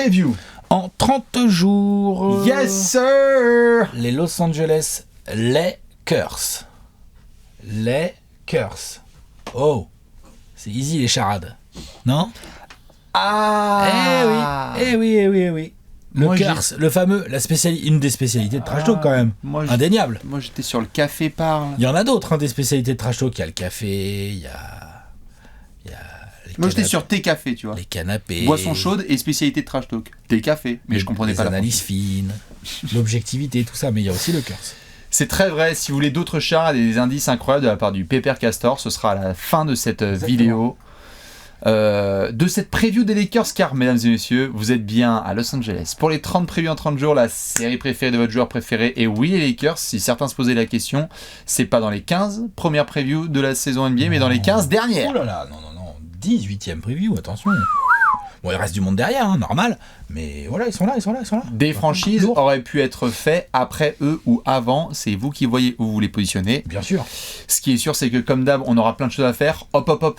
preview. En 30 jours. Yes, sir. Les Los Angeles Lakers. Lakers. Oh, c'est easy les charades. Non? Ah. Eh oui. Le Moi, Curse, le fameux, une des spécialités de trash talk quand même. Indéniable. Moi, j'étais sur le café parle. Il y en a d'autres, des spécialités de trash talk. Il y a le café, il y a moi, j'étais sur thé café, tu vois. les canapés. Boisson chaude et spécialité de trash talk. Thé café, mais je comprenais pas les la analyses fines, l'objectivité, tout ça. Mais il y a aussi le Curse. C'est très vrai. Si vous voulez d'autres charades et des indices incroyables de la part du Pepper Castor, ce sera à la fin de cette vidéo. De cette preview des Lakers, car mesdames et messieurs, vous êtes bien à Los Angeles pour les 30 previews en 30 jours, la série préférée de votre joueur préféré. Et oui, les Lakers, si certains se posaient la question, c'est pas dans les 15 premières previews de la saison NBA, mais dans les 15 dernières. Oh là là, non, 18e preview, attention. Bon, il reste du monde derrière, normal, mais voilà, ils sont là. Des franchises auraient pu être faites après eux ou avant, c'est vous qui voyez où vous les positionnez. Bien sûr. Ce qui est sûr, c'est que comme d'hab, on aura plein de choses à faire. Hop.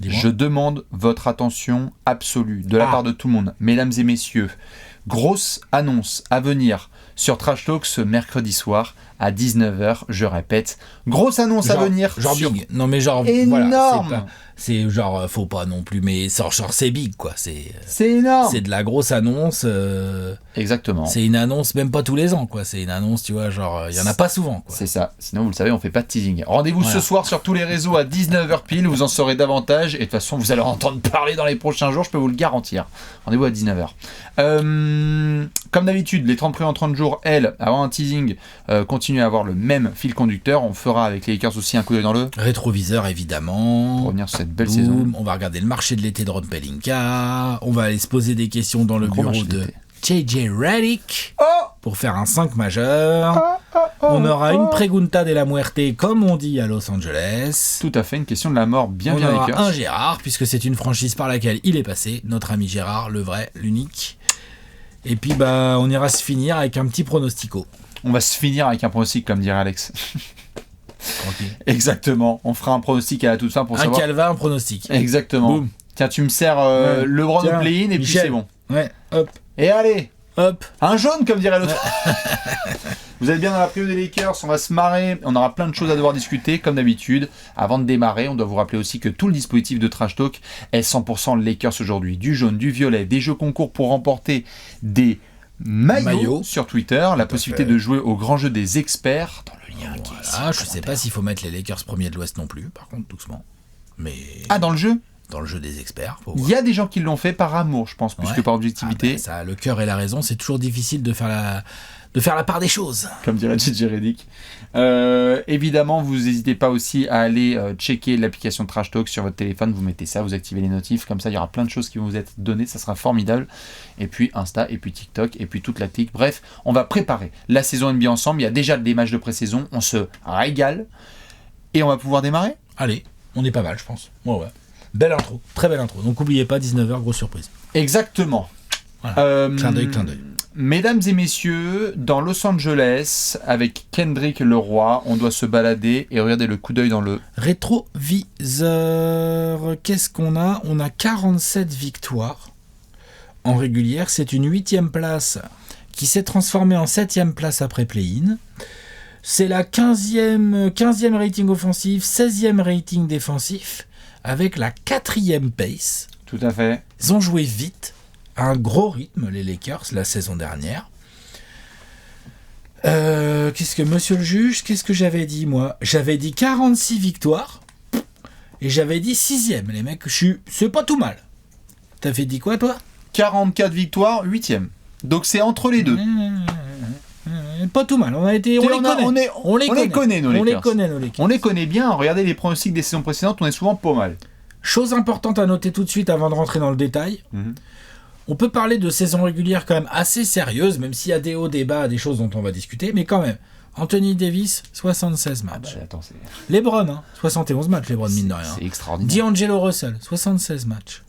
Je demande votre attention absolue de la part de tout le monde. Mesdames et messieurs, grosse annonce à venir sur Trash Talk ce mercredi soir à 19h, je répète. Grosse annonce à venir. Genre big. Non mais genre... énorme. Voilà, c'est genre, faut pas non plus, mais genre c'est big quoi. C'est énorme. C'est de la grosse annonce. Exactement. C'est une annonce même pas tous les ans quoi. C'est une annonce, tu vois, genre il y en a pas souvent quoi. C'est ça. Sinon vous le savez, on fait pas de teasing. Rendez-vous ce soir sur tous les réseaux à 19h pile. Vous en saurez davantage et de toute façon vous allez en entendre parler dans les prochains jours. Je peux vous le garantir. Rendez-vous à 19h. Comme d'habitude, les 30 premiers en 30 jours, avant un teasing, continuent à avoir le même fil conducteur. On fera avec les Lakers aussi un coup d'œil dans le rétroviseur évidemment. Pour revenir sur cette belle saison. On va regarder le marché de l'été de Ron Pelinka. On va aller se poser des questions dans le bureau de JJ Redick pour faire un 5 majeur. On aura une pregunta de la muerte comme on dit à Los Angeles. Tout à fait, une question de la mort bien Lakers. Lakers. Un Gérard puisque c'est une franchise par laquelle il est passé. Notre ami Gérard, le vrai, l'unique. Et puis on ira se finir avec un petit pronostico. On va se finir avec un pronostic comme dirait Alex. Tranquille. Exactement, on fera un pronostic à la toute fin pour savoir. Un calva, un pronostic. Exactement. Boum. Tiens, tu me sers LeBron au play-in et Michel. Puis c'est bon. Ouais, hop. Et allez, hop. Un jaune comme dirait l'autre. Vous êtes bien dans la preview des Lakers, on va se marrer, on aura plein de choses à devoir discuter comme d'habitude. Avant de démarrer, on doit vous rappeler aussi que tout le dispositif de Trash Talk est 100% Lakers aujourd'hui. Du jaune, du violet, des jeux concours pour remporter des maillots sur Twitter, la possibilité de jouer au grand jeu des experts dans le lien qui est ici. Je sais pas s'il faut mettre les Lakers premiers de l'Ouest non plus, par contre doucement. Mais dans le jeu. Dans le jeu des experts. Il y a des gens qui l'ont fait par amour, je pense, plus que par objectivité. Ça, le cœur et la raison, c'est toujours difficile de faire la part des choses. Comme dirait JJ Redick. Évidemment, vous n'hésitez pas aussi à aller checker l'application Trash Talk sur votre téléphone. Vous mettez ça, vous activez les notifs. Comme ça, il y aura plein de choses qui vont vous être données. Ça sera formidable. Et puis Insta, et puis TikTok, et puis toute la clique. Bref, on va préparer la saison NBA ensemble. Il y a déjà des matchs de pré-saison. On se régale. Et on va pouvoir démarrer. Allez, on est pas mal, je pense. Ouais. Belle intro, très belle intro. Donc n'oubliez pas, 19h, grosse surprise. Exactement. Voilà. Clin d'œil. Mesdames et messieurs, dans Los Angeles, avec Kendrick Leroy, on doit se balader et regarder le coup d'œil dans le rétroviseur. Qu'est-ce qu'on a ? On a 47 victoires en régulière. C'est une 8e place qui s'est transformée en 7e place après play-in. C'est la 15e rating offensif, 16e rating défensif, avec la 4e pace. Tout à fait. Ils ont joué vite, à un gros rythme, les Lakers, la saison dernière. Monsieur le juge, qu'est-ce que j'avais dit, moi ? J'avais dit 46 victoires, et j'avais dit 6e. Les mecs, c'est pas tout mal. T'avais dit quoi, toi ? 44 victoires, 8e. Donc c'est entre les deux. Pas tout mal. On les connaît, nos Lakers. On les connaît bien. Regardez les pronostics des saisons précédentes, on est souvent pas mal. Chose importante à noter tout de suite avant de rentrer dans le détail. On peut parler de saison régulière quand même assez sérieuse, même s'il y a des hauts, des bas, des choses dont on va discuter, mais quand même. Anthony Davis, 76 matchs. LeBron, 71 matchs, LeBron, mine de rien. C'est extraordinaire. D'Angelo Russell, 76 matchs.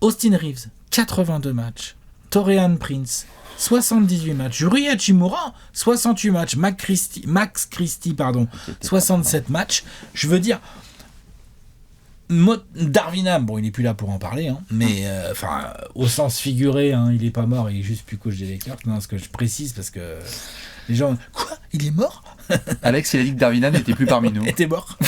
Austin Reeves, 82 matchs. Taurean Prince, 78 matchs. Rui Hachimura, 68 matchs. Max Christie, 67 matchs. Je veux dire, Darvin Ham, bon, il est plus là pour en parler, hein, mais au sens figuré, hein, il est pas mort, il est juste plus coach des Lakers. Non, ce que je précise parce que les gens, quoi, il est mort? Alex, il a dit que Darvin Ham n'était plus parmi nous. Il était mort.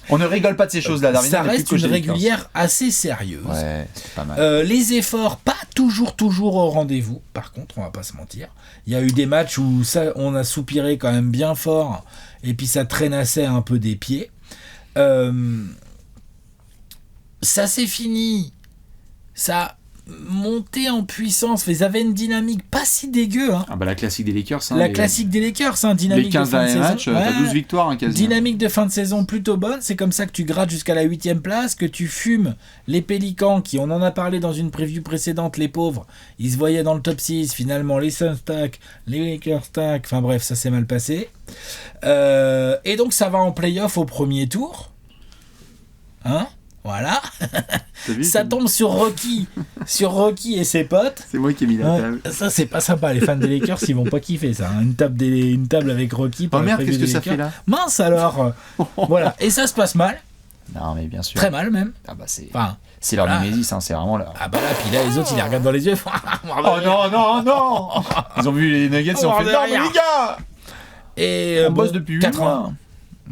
On ne rigole pas de ces choses-là. Darvin Ça Ham n'est plus reste coach une des Lakers. régulière assez sérieuse. Ouais, c'est pas mal. Les efforts, pas toujours au rendez-vous. Par contre, on va pas se mentir. Il y a eu des matchs où on a soupiré quand même bien fort, et puis ça traînassait un peu des pieds. Ça s'est fini. Ça a monté en puissance. Ils avaient une dynamique pas si dégueu. Hein. Ah bah la classique des Lakers. Hein, classique des Lakers, hein, dynamique les 15 de fin de derniers saison. matchs, t'as 12 victoires hein, quasi. Dynamique de fin de saison plutôt bonne. C'est comme ça que tu grattes jusqu'à la 8e place, que tu fumes les Pélicans, qui, on en a parlé dans une preview précédente, les pauvres, ils se voyaient dans le top 6. Finalement, les Suns stack, les Lakers stack. Enfin bref, ça s'est mal passé. Et donc, ça va en play-off au premier tour. Hein? Voilà. Vu, ça tombe sur Rocky et ses potes. C'est moi qui ai mis la table. Ça, c'est pas sympa. Les fans des Lakers, ils vont pas kiffer ça. Hein. Une table avec Rocky. Oh merde, qu'est-ce que ça fait là? Mince alors. Voilà. Et ça se passe mal. Non, mais bien sûr. Très mal même. Ah bah c'est leur Némésis, hein, c'est vraiment leur. Ah bah là, puis là, les autres, ils les regardent dans les yeux. Oh non. Ils ont vu les Nuggets, ils ont fait non, mais les gars. Et on bosse depuis 4 ans.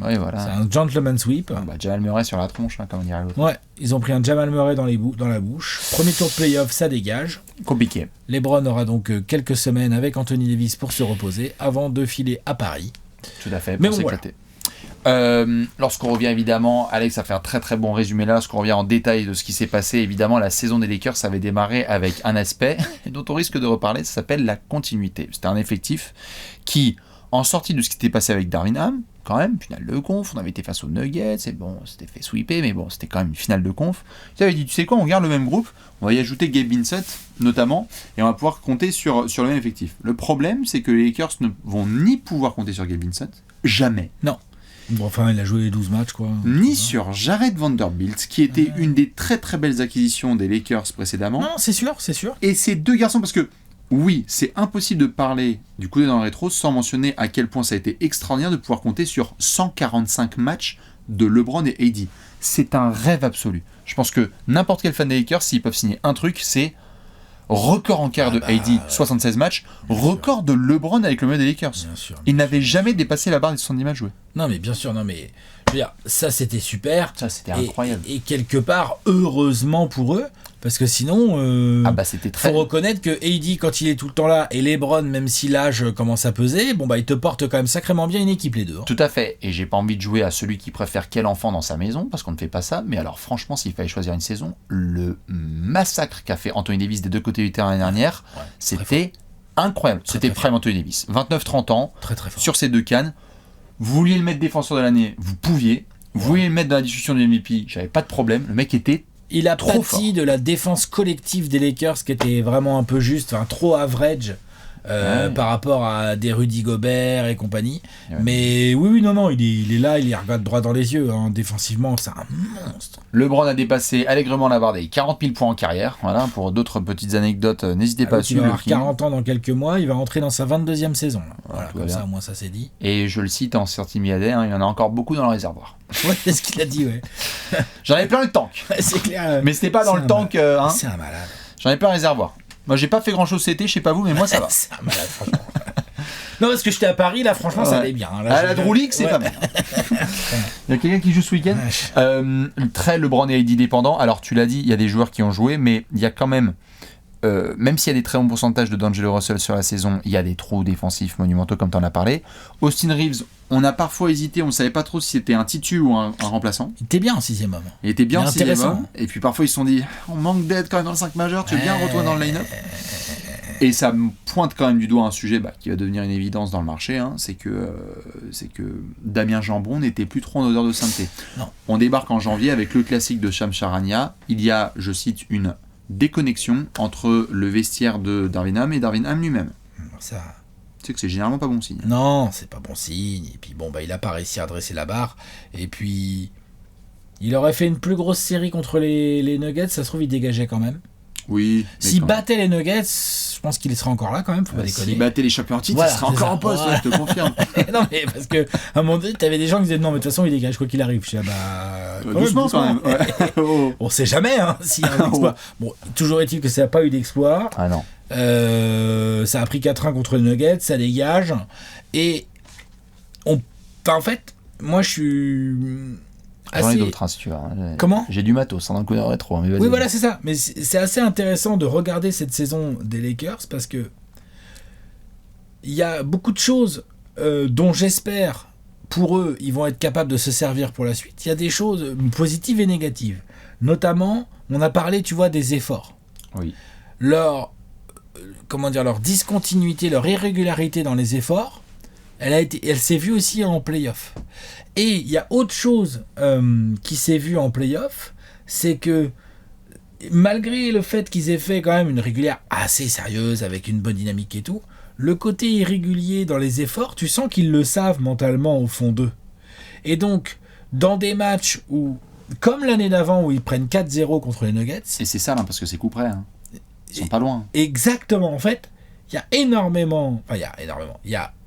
Ouais, voilà. C'est un gentleman sweep. Bah, Jamal Murray sur la tronche, hein, comme on dirait l'autre. Ouais, ils ont pris un Jamal Murray dans la bouche. Premier tour de playoff, ça dégage. Compliqué. LeBron aura donc quelques semaines avec Anthony Davis pour se reposer avant de filer à Paris. Tout à fait, mais pour bon, s'éclater. Lorsqu'on revient évidemment, Alex a fait un très très bon résumé là, lorsqu'on revient en détail de ce qui s'est passé, évidemment la saison des Lakers avait démarré avec un aspect dont on risque de reparler, ça s'appelle la continuité. C'était un effectif qui, en sortie de ce qui s'était passé avec Darvin Ham, quand même, finale de conf, on avait été face aux Nuggets, et bon, c'était fait sweeper, mais bon, c'était quand même une finale de conf. Ils avaient dit, tu sais quoi, on garde le même groupe, on va y ajouter Gabe Vincent, notamment, et on va pouvoir compter sur le même effectif. Le problème, c'est que les Lakers ne vont ni pouvoir compter sur Gabe Vincent, jamais. Non. Bon, enfin, il a joué les 12 matchs, quoi. Ni sur Jared Vanderbilt, qui était une des très très belles acquisitions des Lakers précédemment. Non, c'est sûr. Et ces deux garçons, parce que oui, c'est impossible de parler du coup dans le rétro sans mentionner à quel point ça a été extraordinaire de pouvoir compter sur 145 matchs de LeBron et AD. C'est un rêve absolu. Je pense que n'importe quel fan des Lakers, s'ils peuvent signer un truc, c'est record en carrière de AD, 76 matchs, record de LeBron avec le maillot des Lakers. Il n'avait jamais dépassé la barre des 70 matchs joués. Non mais bien sûr, je veux dire, ça c'était super. Ça c'était incroyable. Et quelque part, heureusement pour eux, parce que sinon, c'était très... faut reconnaître que AD, quand il est tout le temps là, et LeBron, même si l'âge commence à peser, il te porte quand même sacrément bien une équipe, les deux. Hein. Tout à fait. Et j'ai pas envie de jouer à celui qui préfère quel enfant dans sa maison, parce qu'on ne fait pas ça. Mais alors, franchement, s'il fallait choisir une saison, le massacre qu'a fait Anthony Davis des deux côtés du terrain l'année dernière, c'était incroyable. C'était prime Anthony Davis. 29-30 ans, très, très fort. Sur ces deux cannes. Vous vouliez le mettre défenseur de l'année, vous pouviez. Vous vouliez le mettre dans la discussion du MVP, j'avais pas de problème. Le mec était il a trop pâti fort. De la défense collective des Lakers qui était vraiment un peu juste, trop average par rapport à des Rudy Gobert et compagnie. Ouais. Mais oui, non, il est là, il les regarde droit dans les yeux. Hein. Défensivement, c'est un monstre. LeBron a dépassé allègrement la barre des 40 000 points en carrière. Voilà, pour d'autres petites anecdotes, n'hésitez pas à suivre. Il va avoir 40 ans dans quelques mois, il va entrer dans sa 22e saison. Voilà, comme ça, au moins ça c'est dit. Et je le cite en sortie milliardaire, il y en a encore beaucoup dans le réservoir. Ouais, c'est ce qu'il a dit, ouais. J'en ai plein le tank. C'est clair. Mais c'était pas dans le tank. C'est un malade. J'en ai plein le réservoir. Moi, j'ai pas fait grand chose cet été, je sais pas vous, mais moi ça va. C'est un malade, franchement. Non, parce que j'étais à Paris, là, franchement, ça allait bien. Là, à la Drew League, c'est pas mal. Il y a quelqu'un qui joue ce week-end. Très LeBron et AD dépendant. Alors, tu l'as dit, il y a des joueurs qui ont joué, mais il y a quand même, même s'il y a des très bons pourcentages de D'Angelo Russell sur la saison, il y a des trous défensifs monumentaux, comme tu en as parlé. Austin Reeves, on a parfois hésité, on ne savait pas trop si c'était un titu ou un remplaçant. Il était bien en 6e homme. Il était bien en 6e homme. Et puis parfois, ils se sont dit, on manque d'aide quand même dans le 5 majeur, tu veux bien retourner dans le line-up. Et ça me pointe quand même du doigt un sujet qui va devenir une évidence dans le marché, hein, c'est que Damien Jambon n'était plus trop en odeur de sainteté. Non. On débarque en janvier avec le classique de Shams Charania. Il y a, je cite, une déconnexion entre le vestiaire de Darvin Ham et Darvin Ham lui-même. Ça... Tu sais que c'est généralement pas bon signe. Non, c'est pas bon signe. Et puis il a pas réussi à dresser la barre. Et puis, il aurait fait une plus grosse série contre les Nuggets, ça se trouve, il dégageait quand même. Oui. S'il battait les Nuggets, je pense qu'il serait encore là quand même, faut pas déconner. S'il battait les champions en titre, Voilà, il serait encore en poste, voilà. je te confirme. Non, mais parce que à un moment donné, t'avais des gens qui disaient non, mais de toute façon, il dégage quoi qu'il arrive. Je dis, Doucement quand même. Ouais. Oh. On sait jamais s'il y a un exploit. Bon, toujours est-il que ça n'a pas eu d'exploit. Ah non. Ça a pris 4-1 contre les Nuggets, ça dégage. Et en fait, moi je suis. J'en ai d'autres, si tu veux. Comment ? J'ai du matos dans le coup de rétro. Mais vas-y. Oui, voilà, c'est ça. Mais c'est assez intéressant de regarder cette saison des Lakers parce que il y a beaucoup de choses dont j'espère pour eux, ils vont être capables de se servir pour la suite. Il y a des choses positives et négatives. Notamment, on a parlé, tu vois, des efforts. Oui. Leur discontinuité, leur irrégularité dans les efforts, elle s'est vue aussi en play-off. Et il y a autre chose qui s'est vue en play-off, c'est que malgré le fait qu'ils aient fait quand même une régulière assez sérieuse, avec une bonne dynamique et tout, le côté irrégulier dans les efforts, tu sens qu'ils le savent mentalement au fond d'eux. Et donc, dans des matchs où, comme l'année d'avant où ils prennent 4-0 contre les Nuggets... Et c'est ça, là, parce que c'est coup près. Hein. Ils sont pas loin. Exactement, en fait, il y a énormément...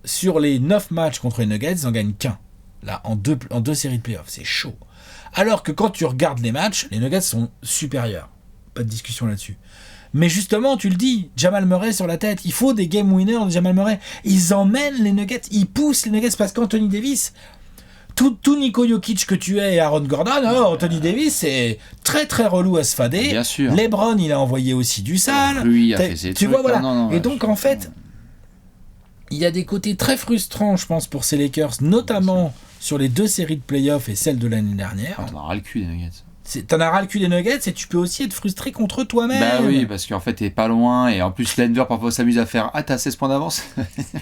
sur les 9 matchs contre les Nuggets, ils en gagnent qu'un. Là, en deux séries de playoffs, c'est chaud. Alors que quand tu regardes les matchs, les Nuggets sont supérieurs. Pas de discussion là-dessus. Mais justement, tu le dis, Jamal Murray sur la tête, il faut des game winners de Jamal Murray. Ils emmènent les Nuggets, ils poussent les Nuggets parce qu'Anthony Davis... Tout Niko Jokic que tu es et Aaron Gordon, Anthony Davis, c'est très très relou à se fader. Bien sûr. LeBron, il a envoyé aussi du sale. Lui, il a fait ses tu trucs. vois, voilà. Non, et donc, en fait, il y a des côtés très frustrants, je pense, pour ces Lakers, notamment sur les 2 séries de playoffs et celle de l'année dernière. T'en as ras le cul des Nuggets. T'en as ras le cul des Nuggets et tu peux aussi être frustré contre toi-même. Bah oui, parce qu'en fait, t'es pas loin. Et en plus, Denver parfois s'amuse à faire t'as 16 points d'avance.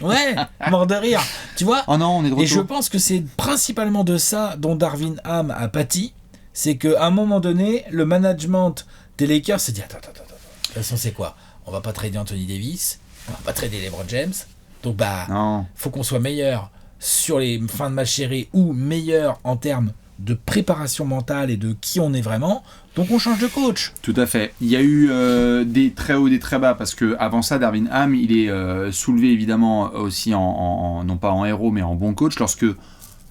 Ouais, mort de rire. Tu vois. Oh non, on est de retour. Et je pense que c'est principalement de ça dont Darvin Ham a pâti. C'est qu'à un moment donné, le management des Lakers s'est dit attends. De toute façon, c'est quoi ? On va pas trader Anthony Davis, on va pas trader LeBron James. Donc, faut qu'on soit meilleur sur les fins de match serrés ou meilleur en termes de préparation mentale et de qui on est vraiment, donc on change de coach. Tout à fait. Il y a eu des très hauts, des très bas, parce que avant ça, Darvin Ham, il est soulevé évidemment aussi non pas en héros, mais en bon coach, lorsque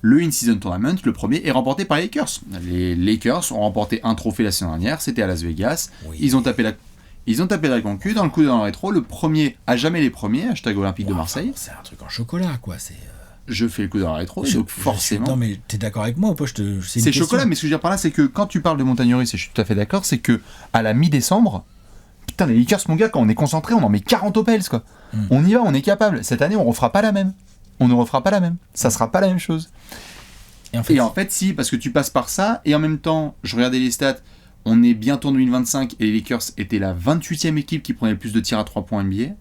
le In-Season Tournament, le premier, est remporté par les Lakers. Les Lakers ont remporté un trophée la saison dernière, c'était à Las Vegas. Oui. Ils ont tapé la concu dans le coup dans le rétro. Le premier, à jamais les premiers, hashtag Olympique de Marseille. C'est un truc en chocolat, quoi. Je fais le coup dans la rétro, donc forcément. Non, mais t'es d'accord avec moi ou pas c'est chocolat, mais ce que je veux dire par là, c'est que quand tu parles de Montagne Russe, et je suis tout à fait d'accord, c'est que à la mi-décembre, putain, les Lakers, mon gars, quand on est concentré, on en met 40 au Pels, quoi. On y va, on est capable. Cette année, on refera pas la même. On ne refera pas la même. Ça sera pas la même chose. Et en fait, si, parce que tu passes par ça, et en même temps, je regardais les stats, on est bientôt en 2025, et les Lakers étaient la 28e équipe qui prenait le plus de tirs à 3 points NBA.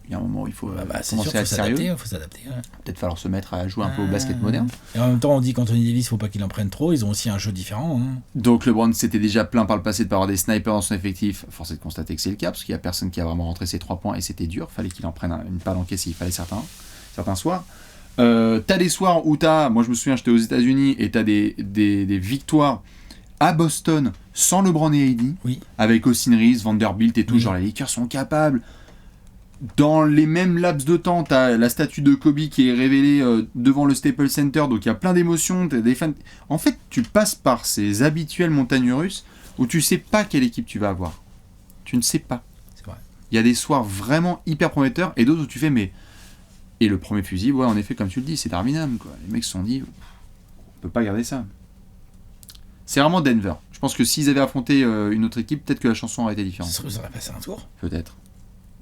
Il y a un moment où il faut commencer à être sérieux. Il faut s'adapter. Ouais. Peut-être falloir se mettre à jouer un peu au basket moderne. Et en même temps, on dit qu'Anthony Davis, il ne faut pas qu'il en prenne trop. Ils ont aussi un jeu différent. Hein. Donc LeBron s'était déjà plaint par le passé de pas avoir des snipers dans son effectif. Force est de constater que c'est le cas, parce qu'il n'y a personne qui a vraiment rentré ses 3 points et c'était dur. Fallait qu'il en prenne une palle en caisse, il fallait certains soirs. T'as des soirs où moi je me souviens, j'étais aux États-Unis et t'as des victoires à Boston sans LeBron et AD, oui. Avec Austin Reeves, Vanderbilt et tout. Oui. Genre les Lakers sont capables. Dans les mêmes laps de temps, t'as la statue de Kobe qui est révélée devant le Staples Center, donc il y a plein d'émotions, t'as des fans. En fait, tu passes par ces habituelles montagnes russes où tu sais pas quelle équipe tu vas avoir. Tu ne sais pas. C'est vrai. Il y a des soirs vraiment hyper prometteurs et d'autres où tu fais mais... Et le premier fusil, ouais, en effet, comme tu le dis, c'est Darvin Ham, quoi. Les mecs se sont dit, on peut pas garder ça. C'est vraiment Denver. Je pense que s'ils avaient affronté une autre équipe, peut-être que la chanson aurait été différente. Ça aurait passé un tour. Peut-être.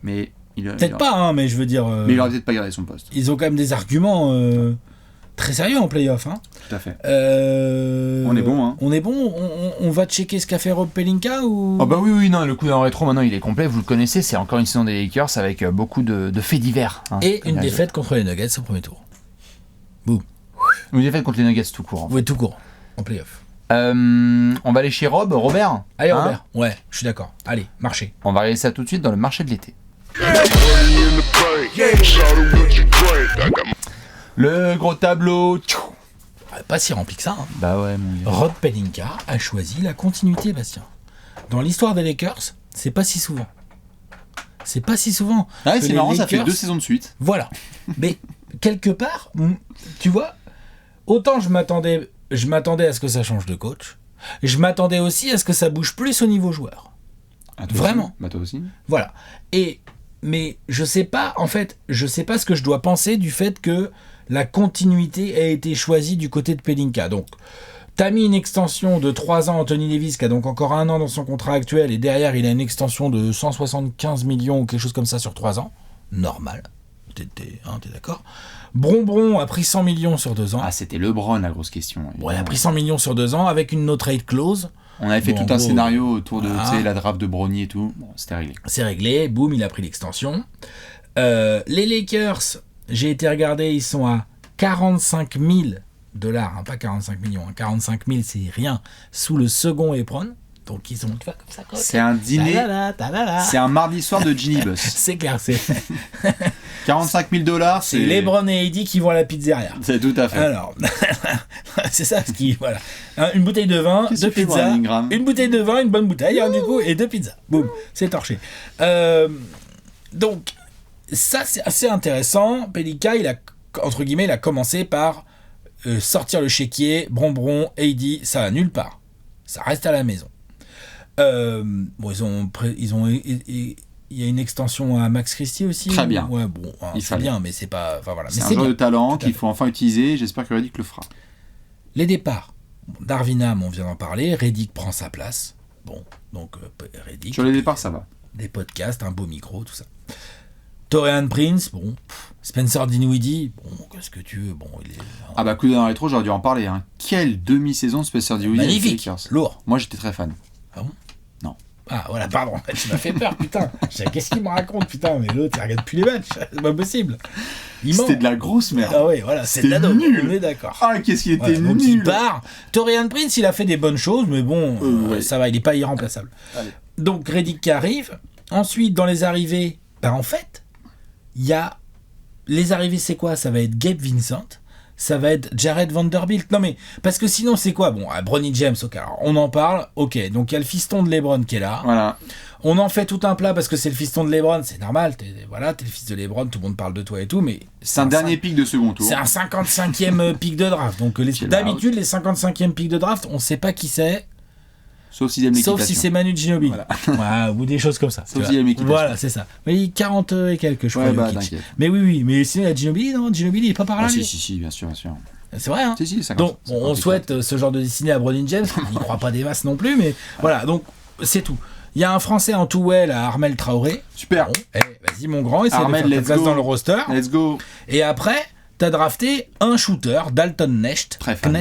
Mais... Peut-être pas, mais je veux dire... Mais il aurait peut-être pas gardé son poste. Ils ont quand même des arguments très sérieux en play-off. Hein. Tout à fait. On est bon, hein. On est bon. On va checker ce qu'a fait Rob Pelinka ou... Oh bah oui, non, le coup dans le rétro, maintenant, il est complet. Vous le connaissez, c'est encore une saison des Lakers avec beaucoup de faits divers. Hein, et une défaite contre les Nuggets au premier tour. Boum. Une défaite contre les Nuggets tout court. En fait. Oui, tout court, en play-off. On va aller chez Robert. Allez, Robert. Ouais, je suis d'accord. Allez, marché. On va regarder ça tout de suite dans le marché de l'été. Le gros tableau. Pas si rempli que ça. Bah ouais, mon gars. Rob Pelinka a choisi la continuité, Bastien. Dans l'histoire des Lakers, c'est pas si souvent. C'est pas si souvent. Ah ouais, que c'est les marrant, ça fait Lakers- 2 saisons de suite. Voilà. Mais quelque part, tu vois, autant je m'attendais à ce que ça change de coach, je m'attendais aussi à ce que ça bouge plus au niveau joueur. Ah, toi Vraiment. aussi. Bah toi aussi. Voilà. Mais je sais pas ce que je dois penser du fait que la continuité a été choisie du côté de Pelinka. Donc, t'as mis une extension de 3 ans Anthony Davis, qui a donc encore 1 an dans son contrat actuel, et derrière, il a une extension de 175 millions ou quelque chose comme ça sur 3 ans. Normal. T'es d'accord. Bronbron a pris 100 millions sur 2 ans. Ah, c'était LeBron, la grosse question. Bon, il a pris 100 millions sur 2 ans avec une no-trade clause. On avait fait Bon, tout en un gros, scénario autour de voilà. tu sais, la draft de Bronny et tout. Bon, c'était réglé. C'est réglé, boum, il a pris l'extension. Les Lakers, j'ai été regarder, ils sont à 45 000 $, pas 45 millions. 45 000, c'est rien, sous le second Ebron. Donc ils ont, tu vois, comme ça. C'est un dîner. C'est un mardi soir de Ginny Bus. C'est clair, c'est 45 000 $, c'est LeBron et Heidi qui vont à la pizzeria. C'est tout à fait. Alors, c'est ça ce qui, voilà. Une bouteille de vin, Qu'est-ce 2 que tu fais, pizzas, Brian Ingram une bouteille de vin, une bonne bouteille, du coup, et 2 pizzas. Boum, c'est torché. Donc, ça c'est assez intéressant. Pelika, il a commencé par sortir le chéquier, Bronbron, Heidi, ça va nulle part. Ça reste à la maison. Il y a une extension à Max Christie aussi. Très bien. Ouais, bon, Il c'est fallait. bien, mais c'est pas. Enfin voilà. C'est Mais un c'est joueur bien. de talent Tout à qu'il fait. faut enfin utiliser. J'espère que Reddick le fera. Les départs. Bon, Darvinham, on vient d'en parler. Reddick prend sa place. Bon, donc Reddick. Sur les départs, ça va. Des podcasts, un beau micro, tout ça. Taurean Prince, bon. Spencer Dinwiddie, bon, qu'est-ce que tu veux. Bon, il est. Ah bah, coup dans le rétro, j'aurais dû en parler. Hein. Quelle demi-saison de Spencer Dinwiddie avec les Magnifique, Lakers. lourd. Moi, j'étais très fan. Ah bon? Non. Ah voilà, pardon, tu m'as fait peur, putain. Qu'est-ce qu'il me raconte, putain? Mais l'autre, il regarde plus les matchs, c'est pas possible. Il ment. C'était de la grosse merde. Ah oui, voilà, c'est de la C'était dope, nul. on est d'accord. Ah, qu'est-ce qu'il était Voilà, donc il nul. part. Taurean Prince, il a fait des bonnes choses, mais bon, ouais. ça va, il n'est pas irremplaçable. Allez. Donc Reddick qui arrive. Ensuite, dans les arrivées, en fait, il y a... Les arrivées, c'est quoi? Ça va être Gabe Vincent, ça va être Jared Vanderbilt. Non mais, parce que sinon, c'est quoi? Bon, Bronny James, ok, alors on en parle, ok, donc il y a le fiston de LeBron qui est là. Voilà. On en fait tout un plat parce que c'est le fiston de LeBron, c'est normal, t'es le fils de LeBron, tout le monde parle de toi et tout, mais... C'est un dernier pic de second tour. C'est un 55e pic de draft. Donc d'habitude, les 55e pics de draft, on sait pas qui c'est, Sauf s'il aime l'équitation. sauf si c'est Manu Ginobili. Voilà. Ouais, ou des choses comme ça. Sauf s'il aime l'équitation. Voilà, c'est ça. Mais 40 et quelques, je crois. Ouais, bah, Jokic. t'inquiète. Mais oui, mais sinon, il y a Ginobili, non? Ginobili, il est pas par là, Ah, lui. si, bien sûr. C'est vrai, hein? Si, 50. Donc, on souhaite ce genre de dessinée à Bronny James. On n'y croit pas des masses non plus, mais voilà, donc, c'est tout. Il y a un Français en two-way, là, Armel Traoré. Super. Bon, vas-y, mon grand, essaie Armel, de faire ta let's place go. dans le roster. Let's go. Et après, t'as drafté un shooter, Dalton Knecht. Très fan.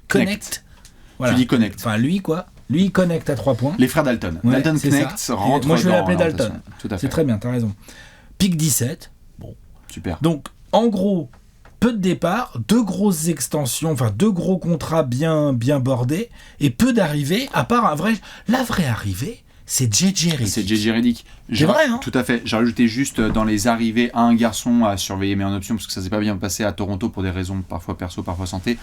Connect. Voilà. Tu dis Connect. Enfin, lui, quoi. Lui, il connecte à 3 points. Les frères Dalton. Ouais, Dalton c'est Knecht ça. rentre Moi, je vais dans l'appeler Dalton. l'orientation. Tout à fait. C'est très bien, t'as raison. Pick 17. Super. Donc, en gros, peu de départs, 2 grosses extensions, enfin 2 gros contrats bien bordés, et peu d'arrivées, à part la vraie arrivée, c'est JJ Redick. C'est JJ Redick. C'est vrai, hein? Tout à fait. J'ai rajouté juste dans les arrivées un garçon à surveiller, mais en option, parce que ça s'est pas bien passé à Toronto pour des raisons parfois perso, parfois santé.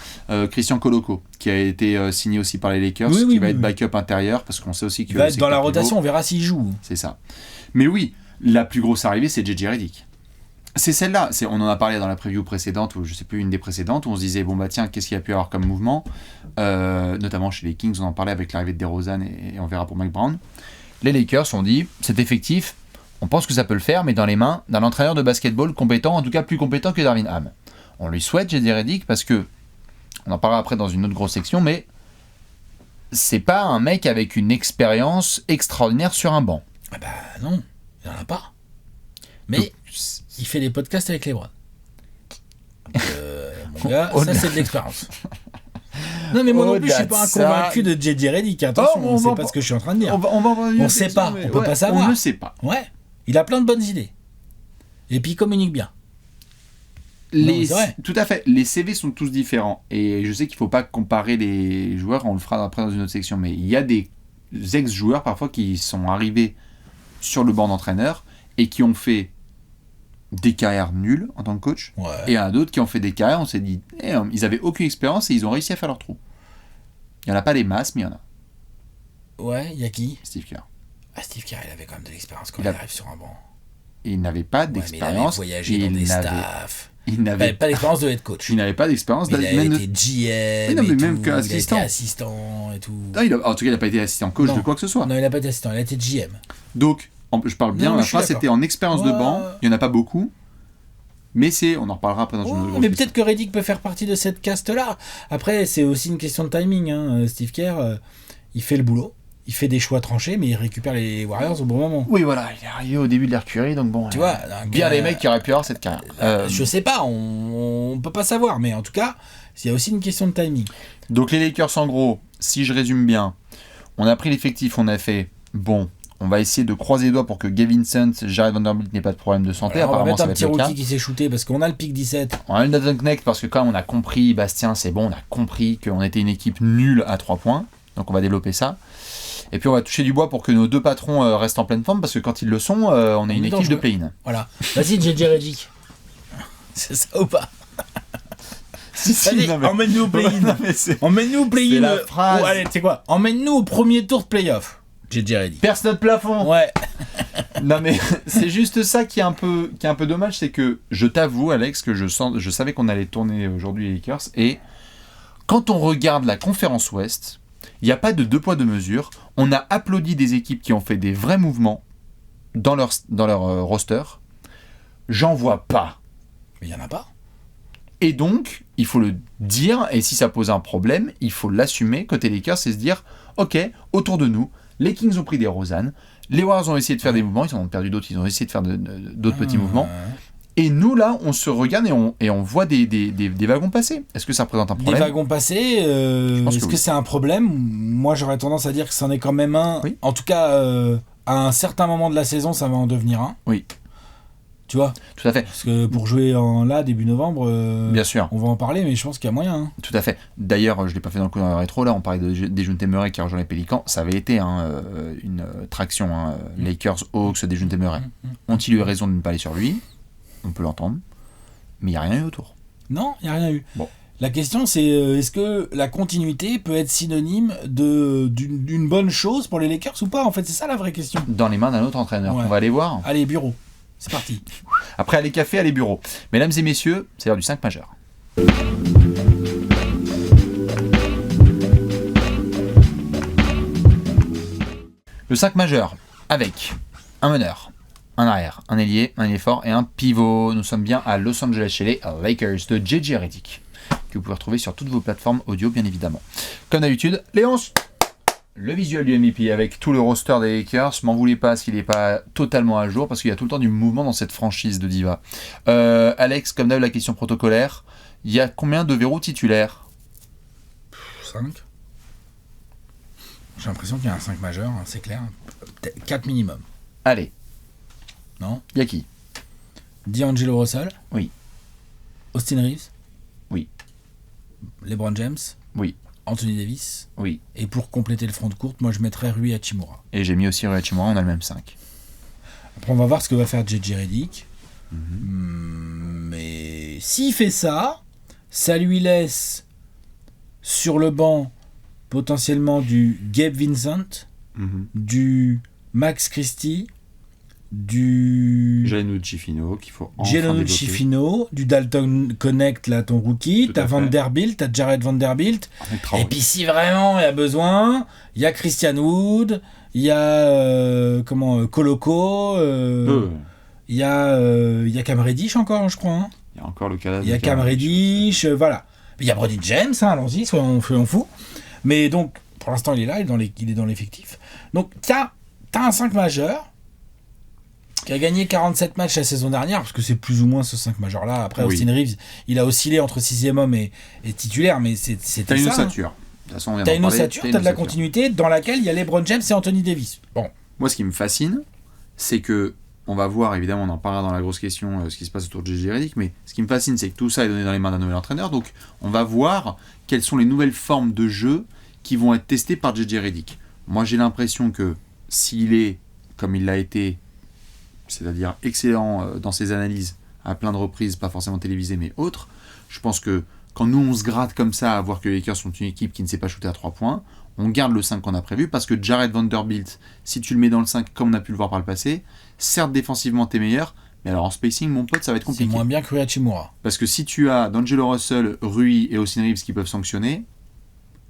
Christian Coloco, qui a été signé aussi par les Lakers, qui va être backup intérieur, parce qu'on sait aussi qu'il va être dans la rotation, on verra s'il joue. C'est ça. Mais oui, la plus grosse arrivée, c'est JJ Redick. C'est celle-là, on en a parlé dans la preview précédente, ou je sais plus, une des précédentes, où on se disait, bon bah tiens, qu'est-ce qu'il y a pu avoir comme mouvement, notamment chez les Kings, on en parlait avec l'arrivée de DeRozan, et on verra pour Mike Brown. Les Lakers ont dit, cet effectif, on pense que ça peut le faire, mais dans les mains d'un entraîneur de basketball compétent, en tout cas plus compétent que Darvin Ham. On lui souhaite JJ Redick parce que, on en parlera après dans une autre grosse section, mais c'est pas un mec avec une expérience extraordinaire sur un banc. Ah bah non, il n'y en a pas. Mais il fait des podcasts avec LeBron. Donc, mon gars, ça c'est de l'expérience. Non mais moi non plus je suis pas convaincu de JJ Redick. Attention, c'est pas ce que je suis en train de dire. On sait pas, on peut pas savoir. On ne sait pas. Ouais, il a plein de bonnes idées. Et puis il communique bien. Tout à fait. Les CV sont tous différents. Et je sais qu'il ne faut pas comparer les joueurs. On le fera après dans une autre section. Mais il y a des ex-joueurs parfois qui sont arrivés sur le banc d'entraîneur et qui ont fait des carrières nulles en tant que coach. Ouais. Et il y en a d'autres qui ont fait des carrières, on s'est dit, ils n'avaient aucune expérience et ils ont réussi à faire leur trou. Il n'y en a pas des masses, mais il y en a. Ouais, il y a qui? Steve Kerr. Steve Kerr, il avait quand même de l'expérience quand Il il a- arrive sur un banc. Il n'avait pas Ouais, mais il d'expérience. avait voyagé dans des staffs. Il Il n'avait n'avait pas d'expérience de head coach. il n'avait pas d'expérience. Mais il a même été GM, Oui, non, mais et même tout, qu'assistant. il a été assistant et tout. Non, en tout cas, il n'a pas été assistant coach Non. de quoi que ce soit. Non, il n'a pas été assistant, il a été GM. Donc, je parle bien, Non, mais la je suis phrase d'accord. c'était en expérience de Ouais. banc. Il n'y en a pas beaucoup. Mais on en reparlera après dans une autre Mais question. peut-être que Redick peut faire partie de cette caste-là. Après, c'est aussi une question de timing. Hein. Steve Kerr, il fait le boulot, il fait des choix tranchés, mais il récupère les Warriors au bon moment. Oui, voilà, il est arrivé au début de l'écurie, donc bon. Tu vois, donc, bien les mecs qui auraient pu avoir cette carrière. Je sais pas, on peut pas savoir, mais en tout cas, il y a aussi une question de timing. Donc les Lakers, en gros, si je résume bien, on a pris l'effectif, on a fait, bon, on va essayer de croiser les doigts pour que Gabe Vincent, Jared Vanderbilt n'aient pas de problème de santé. Alors, on va Apparemment, mettre ça un va être petit le cas. rookie qui s'est shooté parce qu'on a le pick 17. On a le Nathan Knecht parce que quand même on a compris, Bastien, c'est bon, on a compris qu'on était une équipe nulle à 3 points. Donc on va développer ça. Et puis on va toucher du bois pour que nos deux patrons restent en pleine forme parce que quand ils le sont, on est une équipe de play-in. Voilà. Vas-y, JJ Redick. C'est ça ou pas? Si, Allez, non, mais- emmène-nous au play-in. Non, mais c'est- Emmène-nous au play-in. C'est la phrase. Oh, allez, tu sais quoi? Emmène-nous au premier tour de playoff. JJ Redick. Perce notre plafond. Ouais. Non mais c'est juste ça qui est un peu dommage, c'est que je t'avoue Alex que je savais qu'on allait tourner aujourd'hui les Lakers et quand on regarde la conférence Ouest, il n'y a pas de deux poids deux mesures. On a applaudi des équipes qui ont fait des vrais mouvements dans leur roster. J'en vois pas. Mais il y en a pas. Et donc, il faut le dire, et si ça pose un problème, il faut l'assumer côté Lakers et se dire, ok, autour de nous, les Kings ont pris des Rosanne, les Warriors ont essayé de faire des mouvements, ils en ont perdu d'autres, ils ont essayé de faire d'autres petits mouvements. Et nous, là, on se regarde et on voit des wagons passer. Est-ce que ça représente un Des problème? wagons passés, pense est-ce que que oui. c'est un problème? Moi, j'aurais tendance à dire que c'en est quand même un. Oui. En tout cas, à un certain moment de la saison, ça va en devenir un. Oui. Tu vois? Tout à fait, Parce que pour jouer début novembre, bien sûr, on va en parler, mais je pense qu'il y a moyen. Hein. tout à fait. D'ailleurs, je ne l'ai pas fait dans le coup dans la rétro, là, on parlait des Dejounte Murray qui a rejoint les Pélicans, ça avait été une traction, Lakers, Hawks, Dejounte Murray. Ont-ils eu raison de ne pas aller sur lui? On peut l'entendre, mais il n'y a rien eu autour. Non, il n'y a rien eu. Bon. La question, c'est est-ce que la continuité peut être synonyme d'une bonne chose pour les Lakers ou pas? En fait, c'est ça la vraie question. Dans les mains d'un autre entraîneur, Ouais. on va aller voir. Allez, bureau. C'est parti. Après, allez café, allez bureau. Mesdames et messieurs, c'est l'heure du 5 majeur. Le 5 majeur, avec un meneur, un arrière, un ailier fort et un pivot. Nous sommes bien à Los Angeles chez les Lakers de JJ Redick, que vous pouvez retrouver sur toutes vos plateformes audio, bien évidemment. Comme d'habitude, Léonce, le visuel du MVP avec tout le roster des Lakers. M'en voulez pas s'il n'est pas totalement à jour, parce qu'il y a tout le temps du mouvement dans cette franchise de Diva. Alex, comme d'hab, la question protocolaire. Il y a combien de verrous titulaires? 5. J'ai l'impression qu'il y a un 5 majeur, hein, c'est clair. 4 minimum. Allez, Non? il y a qui? D'Angelo Russell? Oui. Austin Reeves? Oui. LeBron James? Oui. Anthony Davis? Oui. Et pour compléter le front de courte, moi je mettrais Rui Hachimura. Et j'ai mis aussi Rui Hachimura, on a le même 5. Après, on va voir ce que va faire JJ Redick. Mais s'il fait ça, ça lui laisse sur le banc potentiellement du Gabe Vincent, du Max Christie, du Gianluigi Chifino, qu'il faut enfin Gianluigi développer. Chifino, du Dalton Connect, là, ton rookie, Tout t'as à fait. Vanderbilt, t'as Jared Vanderbilt. Avec Traoré. Et puis si vraiment il y a besoin, il y a Christian Wood, il y a Coloco, il y a Cam Reddish encore, je crois. Hein. Il y a encore le cadavre. Il y a Cam Reddish, voilà. Il y a Brody James, hein, allons-y, soyons fous. Mais donc, pour l'instant, il est là, il est dans l'effectif. Donc, t'as un 5 majeur qui a gagné 47 matchs la saison dernière, parce que c'est plus ou moins ce 5 majeur-là. Après, Oui. Austin Reeves, il a oscillé entre 6e homme et titulaire, mais c'était T'as une ça. Hein. ossature. De toute façon, on vient T'as d'en une parler, ossature, une t'as de la ossature. continuité dans laquelle il y a LeBron James et Anthony Davis. Bon, Moi, ce qui me fascine, c'est que on va voir, évidemment, on en parlera dans la grosse question, ce qui se passe autour de JJ Redick, mais ce qui me fascine, c'est que tout ça est donné dans les mains d'un nouvel entraîneur, donc on va voir quelles sont les nouvelles formes de jeu qui vont être testées par JJ Redick. Moi, j'ai l'impression que s'il est, comme il l'a été, c'est-à-dire excellent dans ses analyses, à plein de reprises, pas forcément télévisées, mais autres, je pense que quand nous on se gratte comme ça à voir que les Lakers sont une équipe qui ne sait pas shooter à 3 points, on garde le 5 qu'on a prévu parce que Jared Vanderbilt, si tu le mets dans le 5 comme on a pu le voir par le passé, certes défensivement t'es meilleur, mais alors en spacing mon pote ça va être compliqué. C'est moins bien que Rui Hachimura. Parce que si tu as D'Angelo Russell, Rui et Austin Reeves qui peuvent sanctionner,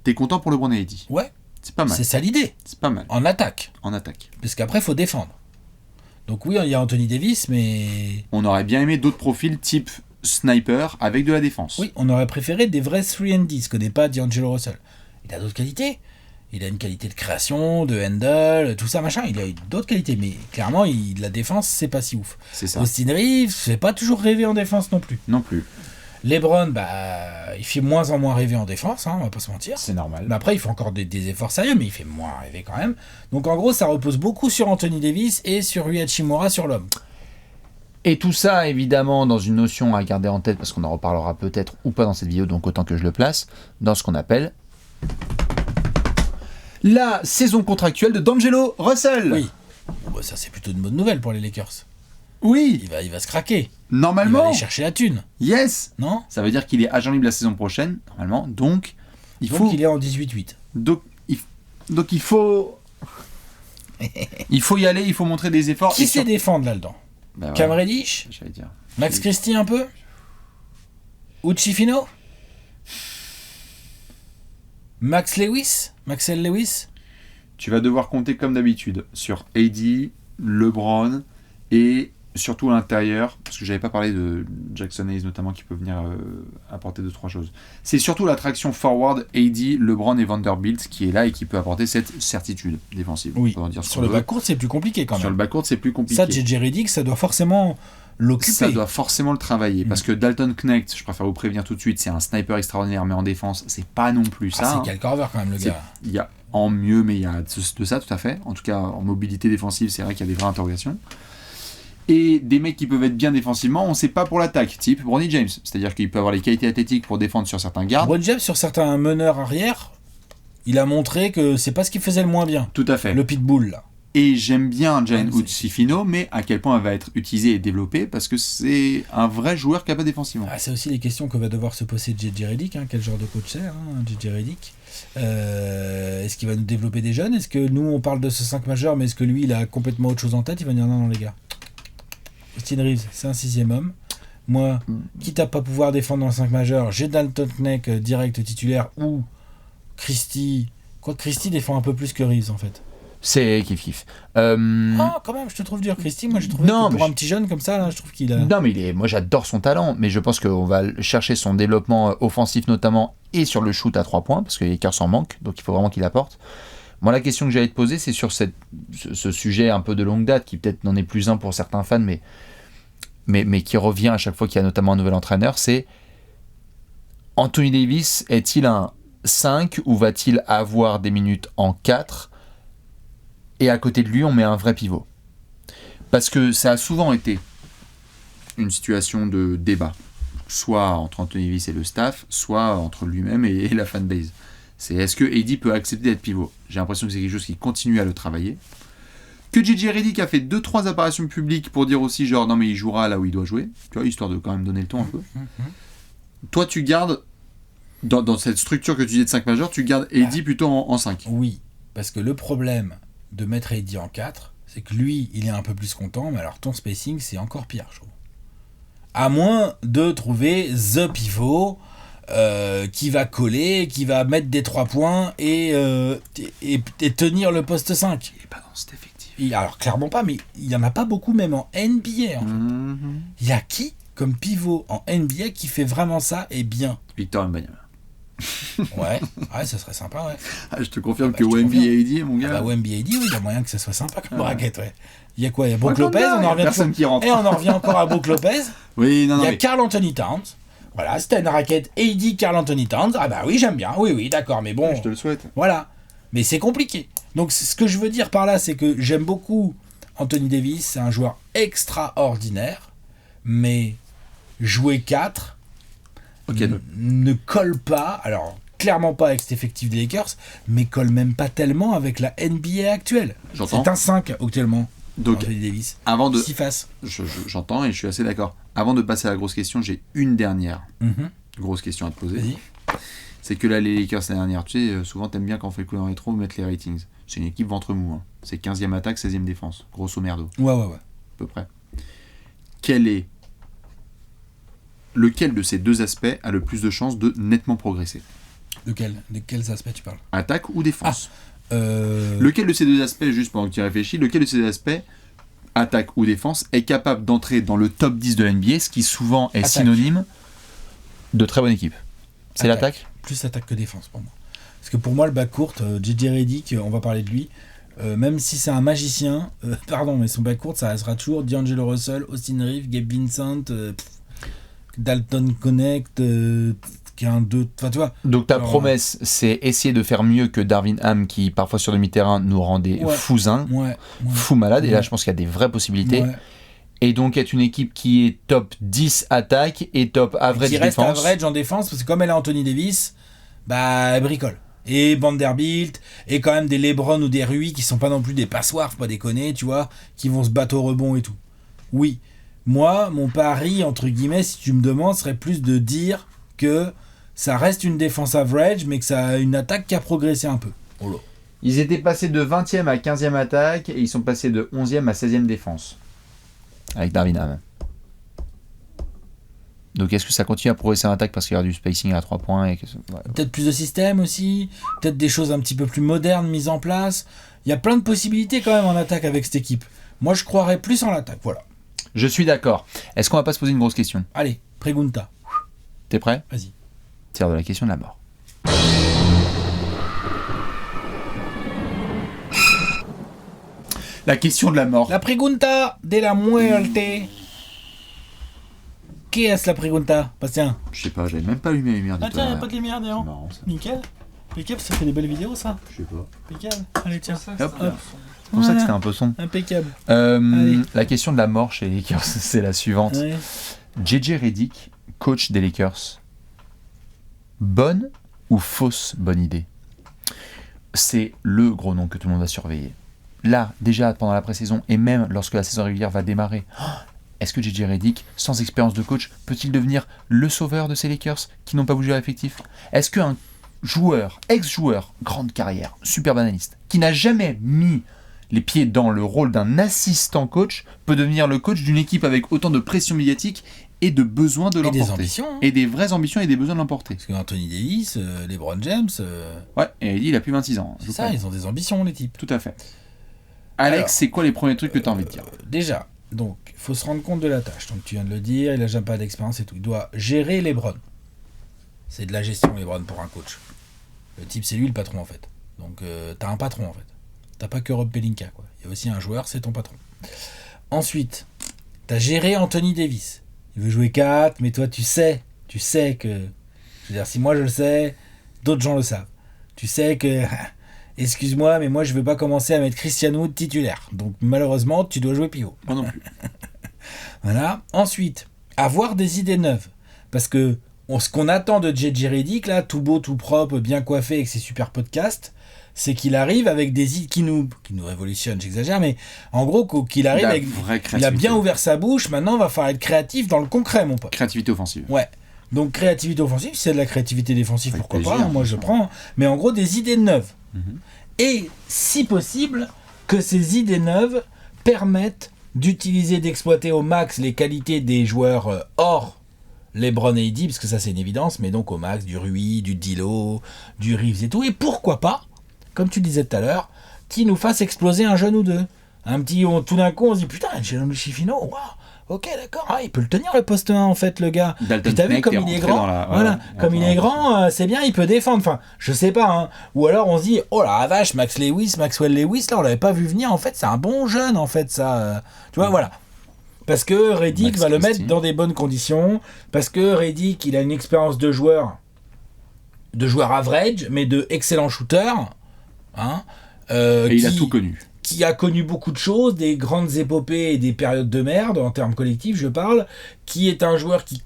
t'es content pour LeBron et AD. Ouais. C'est pas mal. C'est ça l'idée. C'est pas mal. En attaque. En attaque. Parce qu'après, il faut défendre. Donc oui, il y a Anthony Davis, mais... On aurait bien aimé d'autres profils type sniper avec de la défense. Oui, on aurait préféré des vrais 3&D, ce que n'est pas D'Angelo Russell. Il a d'autres qualités. Il a une qualité de création, de handle, tout ça, machin. Il a d'autres qualités, mais clairement, la défense, c'est pas si ouf. C'est ça. Austin Reeves, c'est pas toujours rêvé en défense non plus. Non plus. LeBron, il fait moins en moins rêver en défense, on va pas se mentir. C'est normal. Mais après, il fait encore des efforts sérieux, mais il fait moins rêver quand même. Donc en gros, ça repose beaucoup sur Anthony Davis et sur Rui Hachimura sur l'homme. Et tout ça, évidemment, dans une notion à garder en tête, parce qu'on en reparlera peut-être ou pas dans cette vidéo, donc autant que je le place, dans ce qu'on appelle la saison contractuelle de D'Angelo Russell. Oui. Bon, ça, c'est plutôt une bonne nouvelle pour les Lakers. Oui. Il va se craquer. Normalement. Il va aller chercher la thune. Yes. Non ? Ça veut dire qu'il est agent libre la saison prochaine, normalement. Donc, il est en 18-8. Donc, il faut... il faut y aller, il faut montrer des efforts. Qui sait défendre là-dedans ? Bah ouais. Cam Reddish ? J'allais dire. Max Christie un peu ? Uchifino ? Maxwell Lewis ? Tu vas devoir compter comme d'habitude sur AD, LeBron et surtout à l'intérieur, parce que j'avais pas parlé de Jackson Hayes notamment qui peut venir apporter 2-3 choses. C'est surtout l'attraction forward AD, LeBron et Vanderbilt qui est là et qui peut apporter cette certitude défensive. Oui. Sur le backcourt c'est plus compliqué quand même. Sur le backcourt c'est plus compliqué. Ça, JJ Redick, ça doit forcément l'occuper. Ça doit forcément le travailler parce que Dalton Knecht, je préfère vous prévenir tout de suite, c'est un sniper extraordinaire, mais en défense c'est pas non plus ça. C'est Kyle Korver quand même le gars. Il y a en mieux, mais il y a de ça tout à fait. En tout cas en mobilité défensive, c'est vrai qu'il y a des vraies interrogations. Et des mecs qui peuvent être bien défensivement, on ne sait pas pour l'attaque, type Bronny James. C'est-à-dire qu'il peut avoir les qualités athlétiques pour défendre sur certains gardes. Bronny James, sur certains meneurs arrière, il a montré que c'est pas ce qu'il faisait le moins bien. Tout à fait. Le pitbull, là. Et j'aime bien Jalen Uchifino, mais à quel point elle va être utilisée et développée, parce que c'est un vrai joueur capable défensivement. C'est aussi les questions que va devoir se poser JJ Redick, quel genre de coach c'est, JJ Redick. Est-ce qu'il va nous développer des jeunes ? Est-ce que nous, on parle de ce 5 majeur, mais est-ce que lui, il a complètement autre chose en tête ? Il va dire non, les gars. Austin Reeves, c'est un 6e homme. Moi, quitte à pas pouvoir défendre dans le 5 majeur, j'ai Dalton Knecht direct titulaire ou Christie. Quoi que Christie défend un peu plus que Reeves en fait. C'est kiff. Quand même, je te trouve dur, Christie. Moi, je trouve que pour un petit jeune comme ça, là, je trouve qu'il a. Non, mais moi, j'adore son talent, mais je pense qu'on va chercher son développement offensif notamment et sur le shoot à 3 points, parce que les Lakers en manquent, donc il faut vraiment qu'il apporte. Moi, la question que j'allais te poser, c'est sur ce sujet un peu de longue date, qui peut-être n'en est plus un pour certains fans, mais qui revient à chaque fois qu'il y a notamment un nouvel entraîneur, c'est Anthony Davis est-il un 5 ou va-t-il avoir des minutes en 4 et à côté de lui, on met un vrai pivot ? Parce que ça a souvent été une situation de débat, soit entre Anthony Davis et le staff, soit entre lui-même et la fanbase. C'est est-ce que AD peut accepter d'être pivot ? J'ai l'impression que c'est quelque chose qui continue à le travailler. Que JJ Redick a fait 2-3 apparitions publiques pour dire aussi genre non mais il jouera là où il doit jouer, tu vois, histoire de quand même donner le ton un peu. Toi tu gardes, dans cette structure que tu dis de 5 majeurs, tu gardes AD plutôt en 5. Oui, parce que le problème de mettre AD en 4, c'est que lui il est un peu plus content, mais alors ton spacing c'est encore pire je trouve. À moins de trouver the pivot qui va coller, qui va mettre des 3 points et tenir le poste 5. Il est pas dans cet effectif. Alors clairement pas, mais il n'y en a pas beaucoup même en NBA en fait. Il y a qui comme pivot en NBA qui fait vraiment ça et bien ? Victor Wembanyama. Ouais, ça serait sympa, ouais. Je te confirme que Wemby et AD, mon gars. Wemby et AD, oui, il y a moyen que ça soit sympa comme braquette, ouais. Il y a quoi ? Il y a Brook Lopez, on en revient encore à Brook Lopez. Oui, non, il y a Karl Anthony Towns. Voilà, c'était une raquette AD Karl Anthony Towns. Ah bah oui, j'aime bien. Oui, d'accord, mais bon. Je te le souhaite. Voilà. Mais c'est compliqué. Donc ce que je veux dire par là, c'est que j'aime beaucoup Anthony Davis, c'est un joueur extraordinaire, mais jouer 4 ne colle pas, alors clairement pas avec cet effectif des Lakers, mais colle même pas tellement avec la NBA actuelle. J'entends. C'est un 5 actuellement. Donc, Anthony Davis. avant de... J'entends et je suis assez d'accord. Avant de passer à la grosse question, j'ai une dernière Grosse question à te poser. Vas-y. C'est que là, les Lakers l'année dernière, tu sais, souvent t'aimes bien quand on fait le coup en rétro, mettre les ratings. C'est une équipe ventre mou. Hein. C'est 15e attaque, 16e défense. Grosso merdo, Ouais. à peu près. Lequel de ces deux aspects a le plus de chances de nettement progresser? De quels aspects tu parles? Attaque ou défense? Euh, Lequel de ces deux aspects, juste pendant que tu réfléchis, lequel de ces deux aspects, attaque ou défense, est capable d'entrer dans le top 10 de la NBA, ce qui souvent est Attaque. synonyme de très bonne équipe? C'est l'attaque? Plus attaque que défense pour moi. Parce que pour moi, le backcourt, JJ Redick, on va parler de lui, même si c'est un magicien, mais son backcourt, ça restera toujours D'Angelo Russell, Austin Reeves, Gabe Vincent, Dalton Connect, qui est un 2. Enfin, tu vois. Donc ta Alors, promesse, c'est essayer de faire mieux que Darvin Ham, qui parfois sur demi-terrain nous rendait Ouais. fous fou malade, et là je pense qu'il y a des vraies possibilités. Ouais. Et donc être une équipe qui est top 10 attaque et top average Qui reste défense. average en défense, parce que comme elle a Anthony Davis, bah, elle bricole. Et Vanderbilt, et quand même des LeBron ou des Rui qui sont pas non plus des passoires, faut pas déconner, tu vois, qui vont se battre au rebond et tout. Oui, moi, mon pari, entre guillemets, si tu me demandes, serait plus de dire que ça reste une défense average, mais que ça a une attaque qui a progressé un peu. Oh là. Ils étaient passés de 20e à 15e attaque, et ils sont passés de 11e à 16e défense. Avec Darvin Ham. Donc est-ce que ça continue à progresser en attaque parce qu'il y a du spacing à 3 points et que... ouais. Peut-être plus de système aussi, peut-être des choses un petit peu plus modernes mises en place. Il y a plein de possibilités quand même en attaque avec cette équipe. Moi, je croirais plus en l'attaque, voilà. Je suis d'accord. Est-ce qu'on va pas se poser une grosse question? Allez, Pregunta, T'es prêt? vas-y. Tire de la question de la mort. La question de la mort. La pregunta de la muerte. Qui est la pregunta, Bastien? Je sais pas, j'avais même pas allumé la lumière du Ah tiens, tout, y'a là. pas de lumière C'est derrière. marrant ça. Nickel. Nickel, ça fait des belles vidéos ça. Je sais pas. Impeccable. Allez, tiens. Hop. Hop. C'est pour ça que c'était un peu sombre. Impeccable. Allez. La question de la mort chez les Lakers, c'est la suivante. Ouais. JJ Redick, coach des Lakers. Bonne ou fausse bonne idée? C'est le gros nom que tout le monde va surveiller. Là, déjà pendant la pré-saison, et même lorsque la saison régulière va démarrer, est-ce que JJ Redick, sans expérience de coach, peut-il devenir le sauveur de ces Lakers qui n'ont pas bougé à l'effectif? Est-ce qu'un joueur, ex-joueur, grande carrière, super analyste, qui n'a jamais mis les pieds dans le rôle d'un assistant coach, peut devenir le coach d'une équipe avec autant de pression médiatique et de besoin de Et l'emporter? des ambitions. Hein. Et des vraies ambitions et des besoins de l'emporter. Parce que Anthony Davis, LeBron James, Ouais, et il a plus 26 ans. c'est ça, ils ont des ambitions, les types. Tout à fait. Alex, Alors, c'est quoi les premiers trucs que tu as envie de dire? Déjà, donc, il faut se rendre compte de la tâche. Donc, tu viens de le dire, il n'a jamais pas d'expérience et tout. Il doit gérer LeBron. C'est de la gestion, LeBron, pour un coach. Le type, c'est lui le patron, en fait. Donc, t'as un patron, en fait. T'as pas que Rob Pelinka, quoi. Il y a aussi un joueur, c'est ton patron. Ensuite, t'as géré Anthony Davis. Il veut jouer 4, mais toi, tu sais que... Je veux dire, si moi je le sais, d'autres gens le savent. Tu sais que... Excuse-moi, mais moi, je veux pas commencer à mettre Christian Wood titulaire. Donc, malheureusement, tu dois jouer pivot. Moi non plus. Voilà. Ensuite, avoir des idées neuves. Parce que ce qu'on attend de JJ Redick, là, tout beau, tout propre, bien coiffé avec ses super podcasts, c'est qu'il arrive avec des idées qui nous révolutionnent, j'exagère, mais en gros, qu'il arrive avec... Il a bien ouvert sa bouche, maintenant, il va falloir être créatif dans le concret, mon pote. Créativité offensive. Ouais. Donc, créativité offensive, si c'est de la créativité défensive, Avec pourquoi plaisir, pas, hein, moi je prends. Mais en gros, des idées neuves. Mhm. Et, si possible, que ces idées neuves permettent d'utiliser, d'exploiter au max les qualités des joueurs hors LeBron et AD, parce que ça c'est une évidence, mais donc au max du Rui, du Dilo, du Reeves et tout. Et pourquoi pas, comme tu disais tout à l'heure, qui nous fasse exploser un jeune ou deux. Un petit, tout d'un coup on se dit putain, Gianluigi Schifino, waouh, ok d'accord, il peut le tenir le poste 1 en fait le gars. Dalton Puis t'as vu Knecht comme est il est rentré grand, dans la- voilà, ouais, comme il est grand, c'est bien, il peut défendre. Enfin, je sais pas, hein. Ou alors on se dit oh la vache, Maxwell Lewis, là on l'avait pas vu venir, en fait c'est un bon jeune en fait ça, tu vois voilà. Parce que Redick Max va le Christie. mettre dans des bonnes conditions, parce que Redick il a une expérience de joueur average, mais de excellent shooter, hein, Et il a tout connu. qui a connu beaucoup de choses, des grandes épopées et des périodes de merde, en termes collectifs je parle, qui est un joueur qui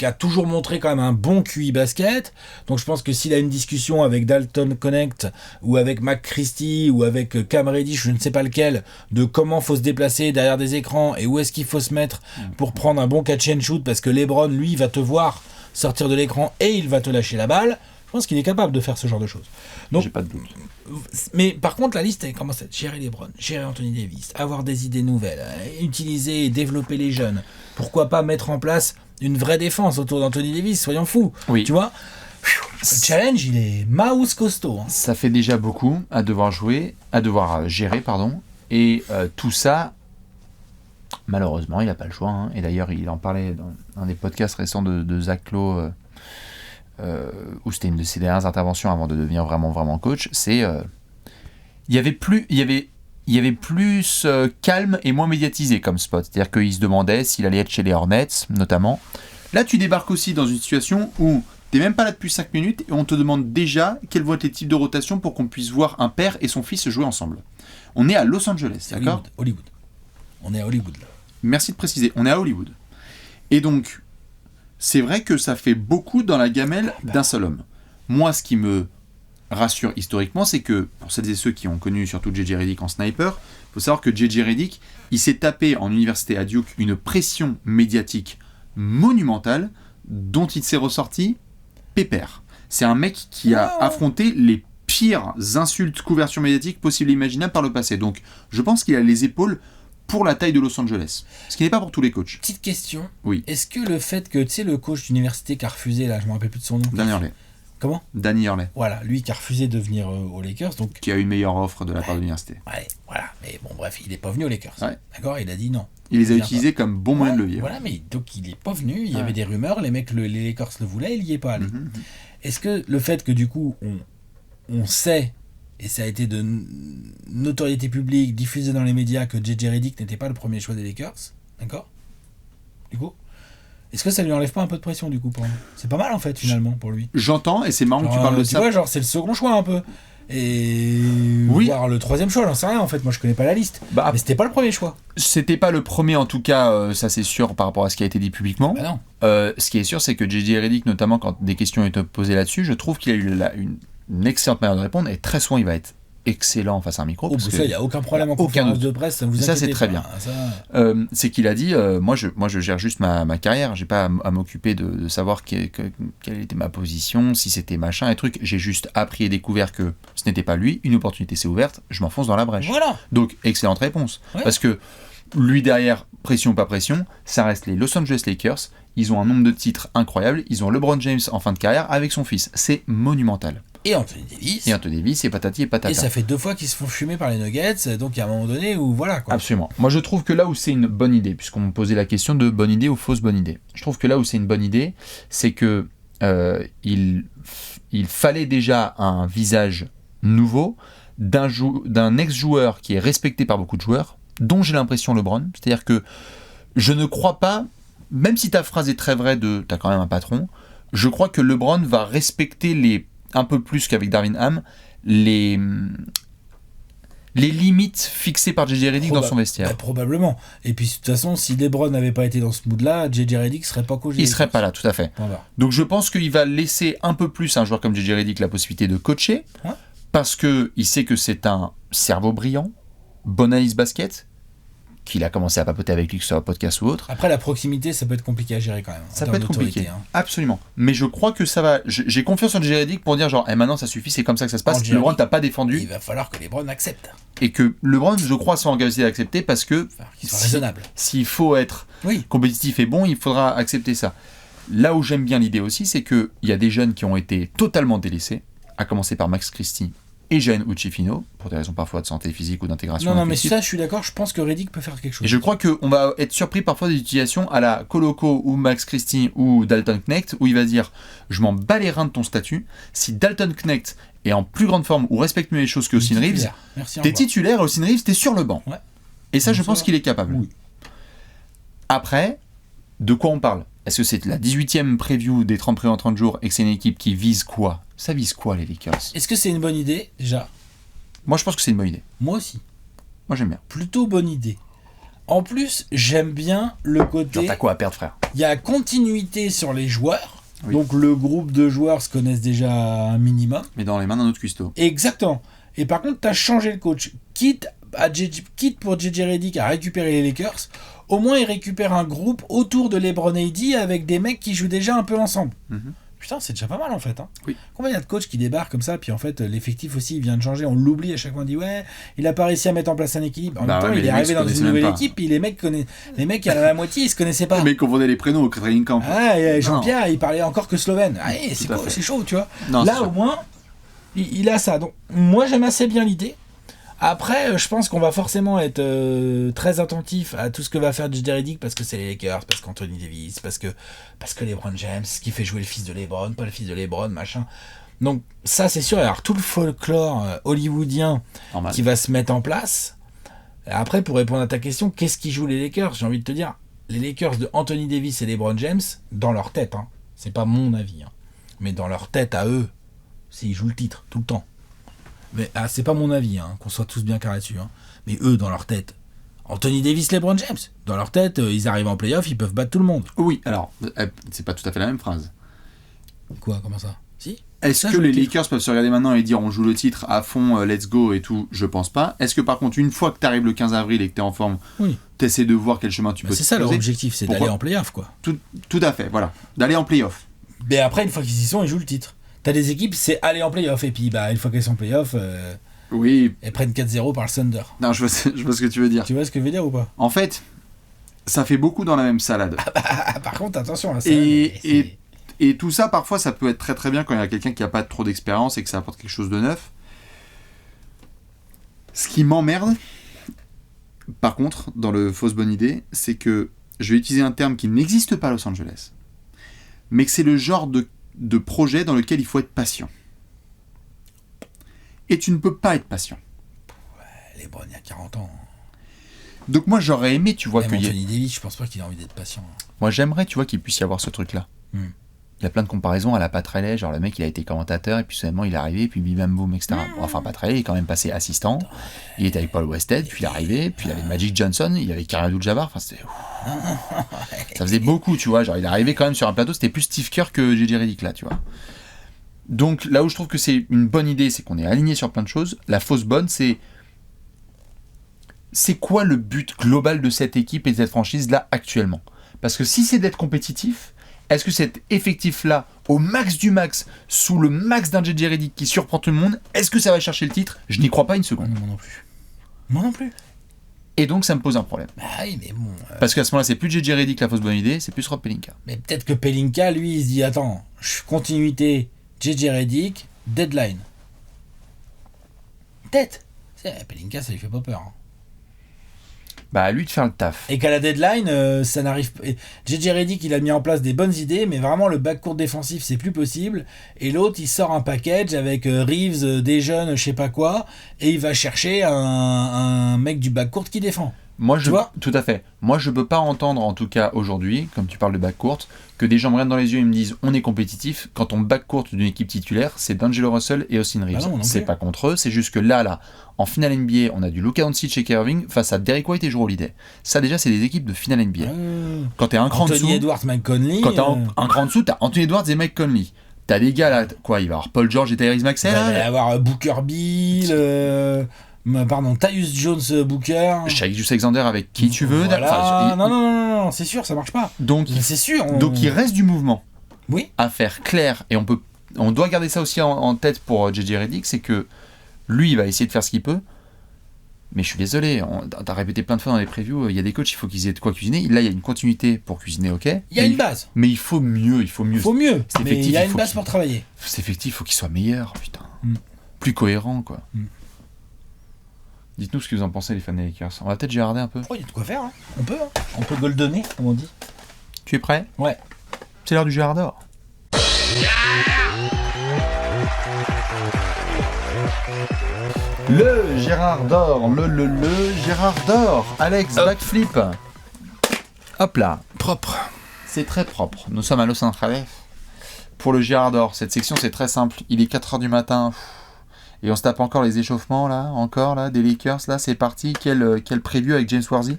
a toujours montré quand même un bon QI basket. Donc je pense que s'il a une discussion avec Dalton Connect ou avec Mac Christie ou avec Cam Reddish, je ne sais pas lequel, de comment faut se déplacer derrière des écrans et où est-ce qu'il faut se mettre pour prendre un bon catch and shoot, parce que LeBron lui va te voir sortir de l'écran et il va te lâcher la balle. Je pense qu'il est capable de faire ce genre de choses. Donc, J'ai pas de doute. mais par contre, la liste, elle commence à être gérer LeBron, gérer Anthony Davis, avoir des idées nouvelles, utiliser et développer les jeunes. Pourquoi pas mettre en place une vraie défense autour d'Anthony Davis, soyons fous. Oui. Tu vois, le challenge, il est mouse costaud. Hein. Ça fait déjà beaucoup à devoir gérer, et tout ça, malheureusement, il n'a pas le choix. Hein. Et d'ailleurs, il en parlait dans un des podcasts récents de Zach Lowe, où c'était une de ses dernières interventions avant de devenir vraiment coach. C'est il y avait plus calme et moins médiatisé comme spot. C'est-à-dire qu'il se demandait s'il allait être chez les Hornets, notamment. Là, tu débarques aussi dans une situation où t'es même pas là depuis 5 minutes et on te demande déjà quels vont être les types de rotation pour qu'on puisse voir un père et son fils jouer ensemble. On est à Los Angeles, C'est d'accord ? Hollywood. On est à Hollywood, là. Merci de préciser, on est à Hollywood. Et donc, c'est vrai que ça fait beaucoup dans la gamelle d'un seul homme. Moi, ce qui me rassure historiquement, c'est que, pour celles et ceux qui ont connu surtout J.J. Redick en sniper, il faut savoir que J.J. Redick, il s'est tapé en université à Duke une pression médiatique monumentale dont il s'est ressorti pépère. C'est un mec qui a affronté les pires insultes, couvertures médiatiques possibles et imaginables par le passé. Donc, je pense qu'il a les épaules pour la taille de Los Angeles. Ce qui n'est pas pour tous les coachs. Petite question. Oui. Est-ce que le fait que, tu sais, le coach d'université qui a refusé, là, je me rappelle plus de son nom. Danny Hurley. Comment ? Danny Hurley, Voilà, lui qui a refusé de venir aux Lakers, donc... qui a eu une meilleure offre de la part de l'université. Ouais, voilà. Mais bon, bref, il n'est pas venu aux Lakers. Ouais. D'accord ? Il a dit non. Il les a Il vient utilisés comme bon moyen de levier. Voilà, mais donc il n'est pas venu, il y Ouais. avait des rumeurs, les mecs, les Lakers le voulaient, il n'y est pas allé. Mhm. Est-ce que le fait que du coup, on sait, et ça a été de notoriété publique, diffusé dans les médias, que J.J. Redick n'était pas le premier choix des Lakers, d'accord ? Du coup, est-ce que ça lui enlève pas un peu de pression du coup pour lui ? C'est pas mal en fait finalement pour lui. J'entends, et c'est marrant que tu parles de Tu ça. vois, genre c'est le second choix un peu. Et Oui. voire le troisième choix, j'en sais rien en fait, moi je connais pas la liste. Bah, Mais c'était pas le premier choix. c'était pas le premier en tout cas, ça c'est sûr par rapport à ce qui a été dit publiquement. Bah non. Ce qui est sûr, c'est que J.J. Redick, notamment quand des questions étaient posées là-dessus, je trouve qu'il a eu une excellente manière de répondre, et très souvent il va être excellent face à un micro. Oh, parce bah que ça, il n'y a aucun problème en aucun conférence doute. de presse, ça vous Ça, inquiétez c'est très pas, bien. hein, ça... C'est qu'il a dit, moi je gère juste ma carrière, j'ai pas à m'occuper de savoir quelle était ma position, si c'était machin et truc, j'ai juste appris et découvert que ce n'était pas lui, une opportunité s'est ouverte, je m'enfonce dans la brèche. Voilà. Donc excellente réponse, Ouais. parce que lui derrière, pression ou pas pression, ça reste les Los Angeles Lakers, ils ont un nombre de titres incroyable, ils ont LeBron James en fin de carrière avec son fils, c'est monumental. Et Anthony Davis. Et Anthony Davis, et patati et patata. Et ça fait 2 fois qu'ils se font fumer par les Nuggets, donc il y a un moment donné où voilà quoi. Absolument. Moi, je trouve que là où c'est une bonne idée, puisqu'on me posait la question de bonne idée ou fausse bonne idée, je trouve que là où c'est une bonne idée, c'est que il fallait déjà un visage nouveau d'un ex-joueur qui est respecté par beaucoup de joueurs, dont j'ai l'impression LeBron. C'est-à-dire que je ne crois pas, même si ta phrase est très vraie de t'as quand même un patron, je crois que LeBron va respecter un peu plus qu'avec Darvin Ham, les limites fixées par J.J. Redick dans son vestiaire. Bah, probablement. Et puis de toute façon, si LeBron n'avait pas été dans ce mood-là, J.J. Redick serait pas coach. Il serait pas là, tout à fait. Voilà. Donc je pense qu'il va laisser un peu plus à un joueur comme J.J. Redick la possibilité de coacher, Ouais. parce qu'il sait que c'est un cerveau brillant, bon analyse basket, qu'il a commencé à papoter avec lui, que ce soit un podcast ou autre. Après, la proximité, ça peut être compliqué à gérer quand même. en Ça peut termes être d'autorité, compliqué, hein. absolument. Mais je crois que ça va. J'ai confiance en J.J. Redick pour dire genre, maintenant ça suffit, c'est comme ça que ça se passe. J.J. LeBron Redick, t'as pas défendu, Il va falloir que LeBron accepte. et que LeBron, je crois, soit en capacité d'accepter parce que Enfin, qu'il soit raisonnable. s'il faut être Oui. compétitif et bon, il faudra accepter ça. Là où j'aime bien l'idée aussi, c'est qu'il y a des jeunes qui ont été totalement délaissés, à commencer par Max Christie et Jalen Uchifino, pour des raisons parfois de santé physique ou d'intégration. Non, mais affective. ça, je suis d'accord, je pense que Redick peut faire quelque chose. Et je crois qu'on va être surpris parfois des utilisations à la Coloco ou Max Christie ou Dalton Knecht, où il va dire « je m'en bats les reins de ton statut, si Dalton Knecht est en plus grande forme ou respecte mieux les choses que Austin Reeves, Titulaire. Merci, au t'es revoir. titulaire et Austin Reeves, t'es sur le banc. Ouais. Et ça, Donc je ça pense va. qu'il est capable. Oui. Après, de quoi on parle ? Est-ce que c'est la 18e preview des 30 premiers en 30 jours et que c'est une équipe qui vise quoi ? Ça vise quoi, les Lakers ? Est-ce que c'est une bonne idée, déjà ? Moi, je pense que c'est une bonne idée. Moi aussi. Moi, j'aime bien. Plutôt bonne idée. En plus, j'aime bien le Genre, côté... t'as quoi à perdre, frère ? Il y a continuité sur les joueurs. Oui. Donc le groupe de joueurs se connaissent déjà un minimum. Mais dans les mains d'un autre cuistot. Exactement. Et par contre, tu as changé le coach. Quitte quitte pour JJ Redick à récupérer les Lakers, au moins il récupère un groupe autour de LeBron AD avec des mecs qui jouent déjà un peu ensemble. Putain, c'est déjà pas mal en fait. Hein. Oui. Combien il y a de coachs qui débarquent comme ça, puis en fait l'effectif aussi il vient de changer, on l'oublie à chaque fois, on dit ouais, il a pas réussi à mettre en place un équilibre. En même temps, il est arrivé dans une nouvelle équipe, puis les mecs il y en a la moitié, ils se connaissaient pas. Les mecs confondaient les prénoms au training camp. Ah, et Jean-Pierre, il parlait encore que slovène. Ah, c'est chaud, tu vois. Non, là, au moins, il a ça. Donc, moi, j'aime assez bien l'idée. Après, je pense qu'on va forcément être très attentif à tout ce que va faire JJ Redick parce que c'est les Lakers, parce qu'Anthony Davis, parce que LeBron James, qui fait jouer le fils de LeBron, pas le fils de LeBron, machin. Donc, ça, c'est sûr. Alors, tout le folklore hollywoodien qui va se mettre en place. Après, pour répondre à ta question, qu'est-ce qui joue les Lakers ? J'ai envie de te dire, les Lakers de Anthony Davis et LeBron James, dans leur tête, hein, c'est pas mon avis, hein, mais dans leur tête à eux, ils jouent le titre tout le temps. Mais c'est pas mon avis, hein, qu'on soit tous bien carrés dessus. Hein. Mais eux, dans leur tête, Anthony Davis, LeBron James, dans leur tête, ils arrivent en playoff, ils peuvent battre tout le monde. Oui, alors, c'est pas tout à fait la même phrase. Quoi, comment ça ? Si ? Est-ce que les Lakers peuvent se regarder maintenant et dire on joue le titre à fond, let's go et tout ? Je pense pas. Est-ce que par contre, une fois que tu arrives le 15 avril et que tu es en forme, tu essaies de voir quel chemin tu peux c'est ça leur objectif, c'est d'aller en playoff, quoi. Tout à fait, voilà. D'aller en playoff. Mais après, une fois qu'ils y sont, ils jouent le titre. T'as des équipes, c'est aller en playoff. Et puis, une fois qu'elles sont en playoff, oui. Elles prennent 4-0 par le Thunder. Non, je vois ce que tu veux dire. Tu vois ce que je veux dire ou pas ? En fait, ça fait beaucoup dans la même salade. Par contre, attention à ça. Et tout ça, parfois, ça peut être très très bien quand il y a quelqu'un qui n'a pas trop d'expérience et que ça apporte quelque chose de neuf. Ce qui m'emmerde, par contre, dans le fausse bonne idée, c'est que je vais utiliser un terme qui n'existe pas à Los Angeles, mais que c'est le genre de projet dans lequel il faut être patient. Et tu ne peux pas être patient. Ouais, LeBron, il y a 40 ans. Donc moi, j'aurais aimé, tu vois, qu'il y ait... Anthony Davis, je pense pas qu'il ait envie d'être patient. Moi, j'aimerais, tu vois, qu'il puisse y avoir ce truc-là. Il y a plein de comparaisons à la Pat Riley, genre le mec, il a été commentateur, et puis soudainement, il est arrivé, et puis bim bam boum, etc. Bon, enfin, Pat Riley, il est quand même passé assistant. Il était avec Paul Westhead, puis il est arrivé, puis il avait Magic Johnson, il avait Kareem Abdul-Jabbar, enfin, c'était... Ça faisait beaucoup, tu vois, genre, il est arrivé quand même sur un plateau, c'était plus Steve Kerr que JJ Redick, là, tu vois. Donc, là où je trouve que c'est une bonne idée, c'est qu'on est aligné sur plein de choses. La fausse bonne, c'est quoi le but global de cette équipe et de cette franchise-là, actuellement ? Parce que si c'est d'être compétitif, est-ce que cet effectif-là, au max du max, sous le max d'un JJ Redick qui surprend tout le monde, est-ce que ça va chercher le titre ? Je n'y crois pas une seconde. Moi non plus. Moi non plus. Et donc ça me pose un problème. Bah oui, mais bon... Parce qu'à ce moment-là, c'est plus JJ Redick la fausse bonne idée, c'est plus Rob Pelinka. Mais peut-être que Pelinka, lui, il se dit, attends, continuité, JJ Redick, deadline. Peut-être. Pelinka, ça lui fait pas peur. Hein. Bah à lui de faire le taf. Et qu'à la deadline, ça n'arrive pas. JJ Redick, il a mis en place des bonnes idées, mais vraiment le backcourt défensif, c'est plus possible. Et l'autre, il sort un package avec Reeves, des jeunes, je sais pas quoi, et il va chercher un mec du backcourt qui défend. Moi, tout à fait. Moi, je peux pas entendre, en tout cas aujourd'hui, comme tu parles de backcourt, que des gens me regardent dans les yeux et me disent on est compétitif quand on backcourt d'une équipe titulaire, c'est D'Angelo Russell et Austin Reeves. C'est pas contre eux, c'est juste que là, en finale NBA, on a du Luka Doncic et Kyrie Irving face à Derrick White et Jrue Holiday. Ça, déjà, c'est des équipes de finale NBA. Quand t'es un cran dessous, Anthony Edwards, Mike Conley. Quand t'es un cran dessous, t'as Anthony Edwards et Mike Conley. T'as des gars là, quoi, il va y avoir Paul George et Tyrese Maxey. Il va y avoir Booker Bill. Tyus Jones, Booker. Shai Gilgeous-Alexander avec qui tu veux. Voilà. Non, c'est sûr, ça marche pas. Donc, c'est sûr. Donc il reste du mouvement à faire clair, et on doit garder ça aussi en tête pour JJ Redick, c'est que lui, il va essayer de faire ce qu'il peut. Mais je suis désolé, t'as répété plein de fois dans les previews, il y a des coachs, il faut qu'ils aient de quoi cuisiner. Là, il y a une continuité pour cuisiner, ok. Il y a une base. Mais il faut mieux. Il faut mieux. Mais il y a une base pour travailler. C'est effectif, il faut qu'il soit meilleur, putain. Plus cohérent, quoi. Dites-nous ce que vous en pensez, les fans des Lakers. On va peut-être Gérarder un peu. Oh, il y a de quoi faire, hein. On peut goldenner, comme on dit. Tu es prêt ? Ouais. C'est l'heure du Gérard d'or. Le Gérard d'or, le Gérard d'or. Alex, backflip. Hop là. Propre. C'est très propre. Nous sommes à Los Angeles. Pour le Gérard d'or, cette section, c'est très simple. Il est 4h du matin. Et on se tape encore les échauffements, là, des Lakers, là, c'est parti. Quel preview avec James Worthy.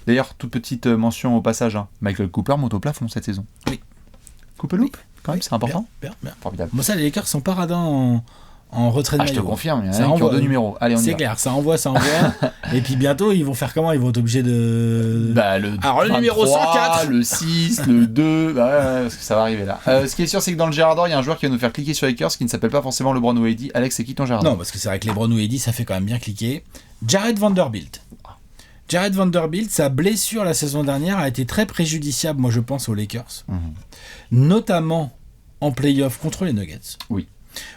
D'ailleurs, toute petite mention au passage, hein. Michael Cooper monte au plafond cette saison. Oui. Coupe loop, quand même, c'est important. Bien. Formidable. Moi, ça, les Lakers sont pas radins en retrait de Ah, je te maillot. confirme, il y en a Ça un qui ont envoie. 2 numéros. Allez, on y C'est va. clair, ça envoie. Et puis bientôt, ils vont faire comment ? Ils vont être obligés de... Bah, le Alors, le numéro 104. le 6, le 2, bah, ouais, parce que ça va arriver là. Ce qui est sûr, c'est que dans le Gérard d'Or, il y a un joueur qui va nous faire cliquer sur Lakers qui ne s'appelle pas forcément LeBron ou AD. Alex, c'est qui ton Gérard d'Or ? Non, parce que c'est vrai que LeBron ou Eddy, ça fait quand même bien cliquer. Jared Vanderbilt. Jared Vanderbilt, sa blessure la saison dernière a été très préjudiciable, moi je pense, aux Lakers. Notamment en play-off contre les Nuggets. Oui.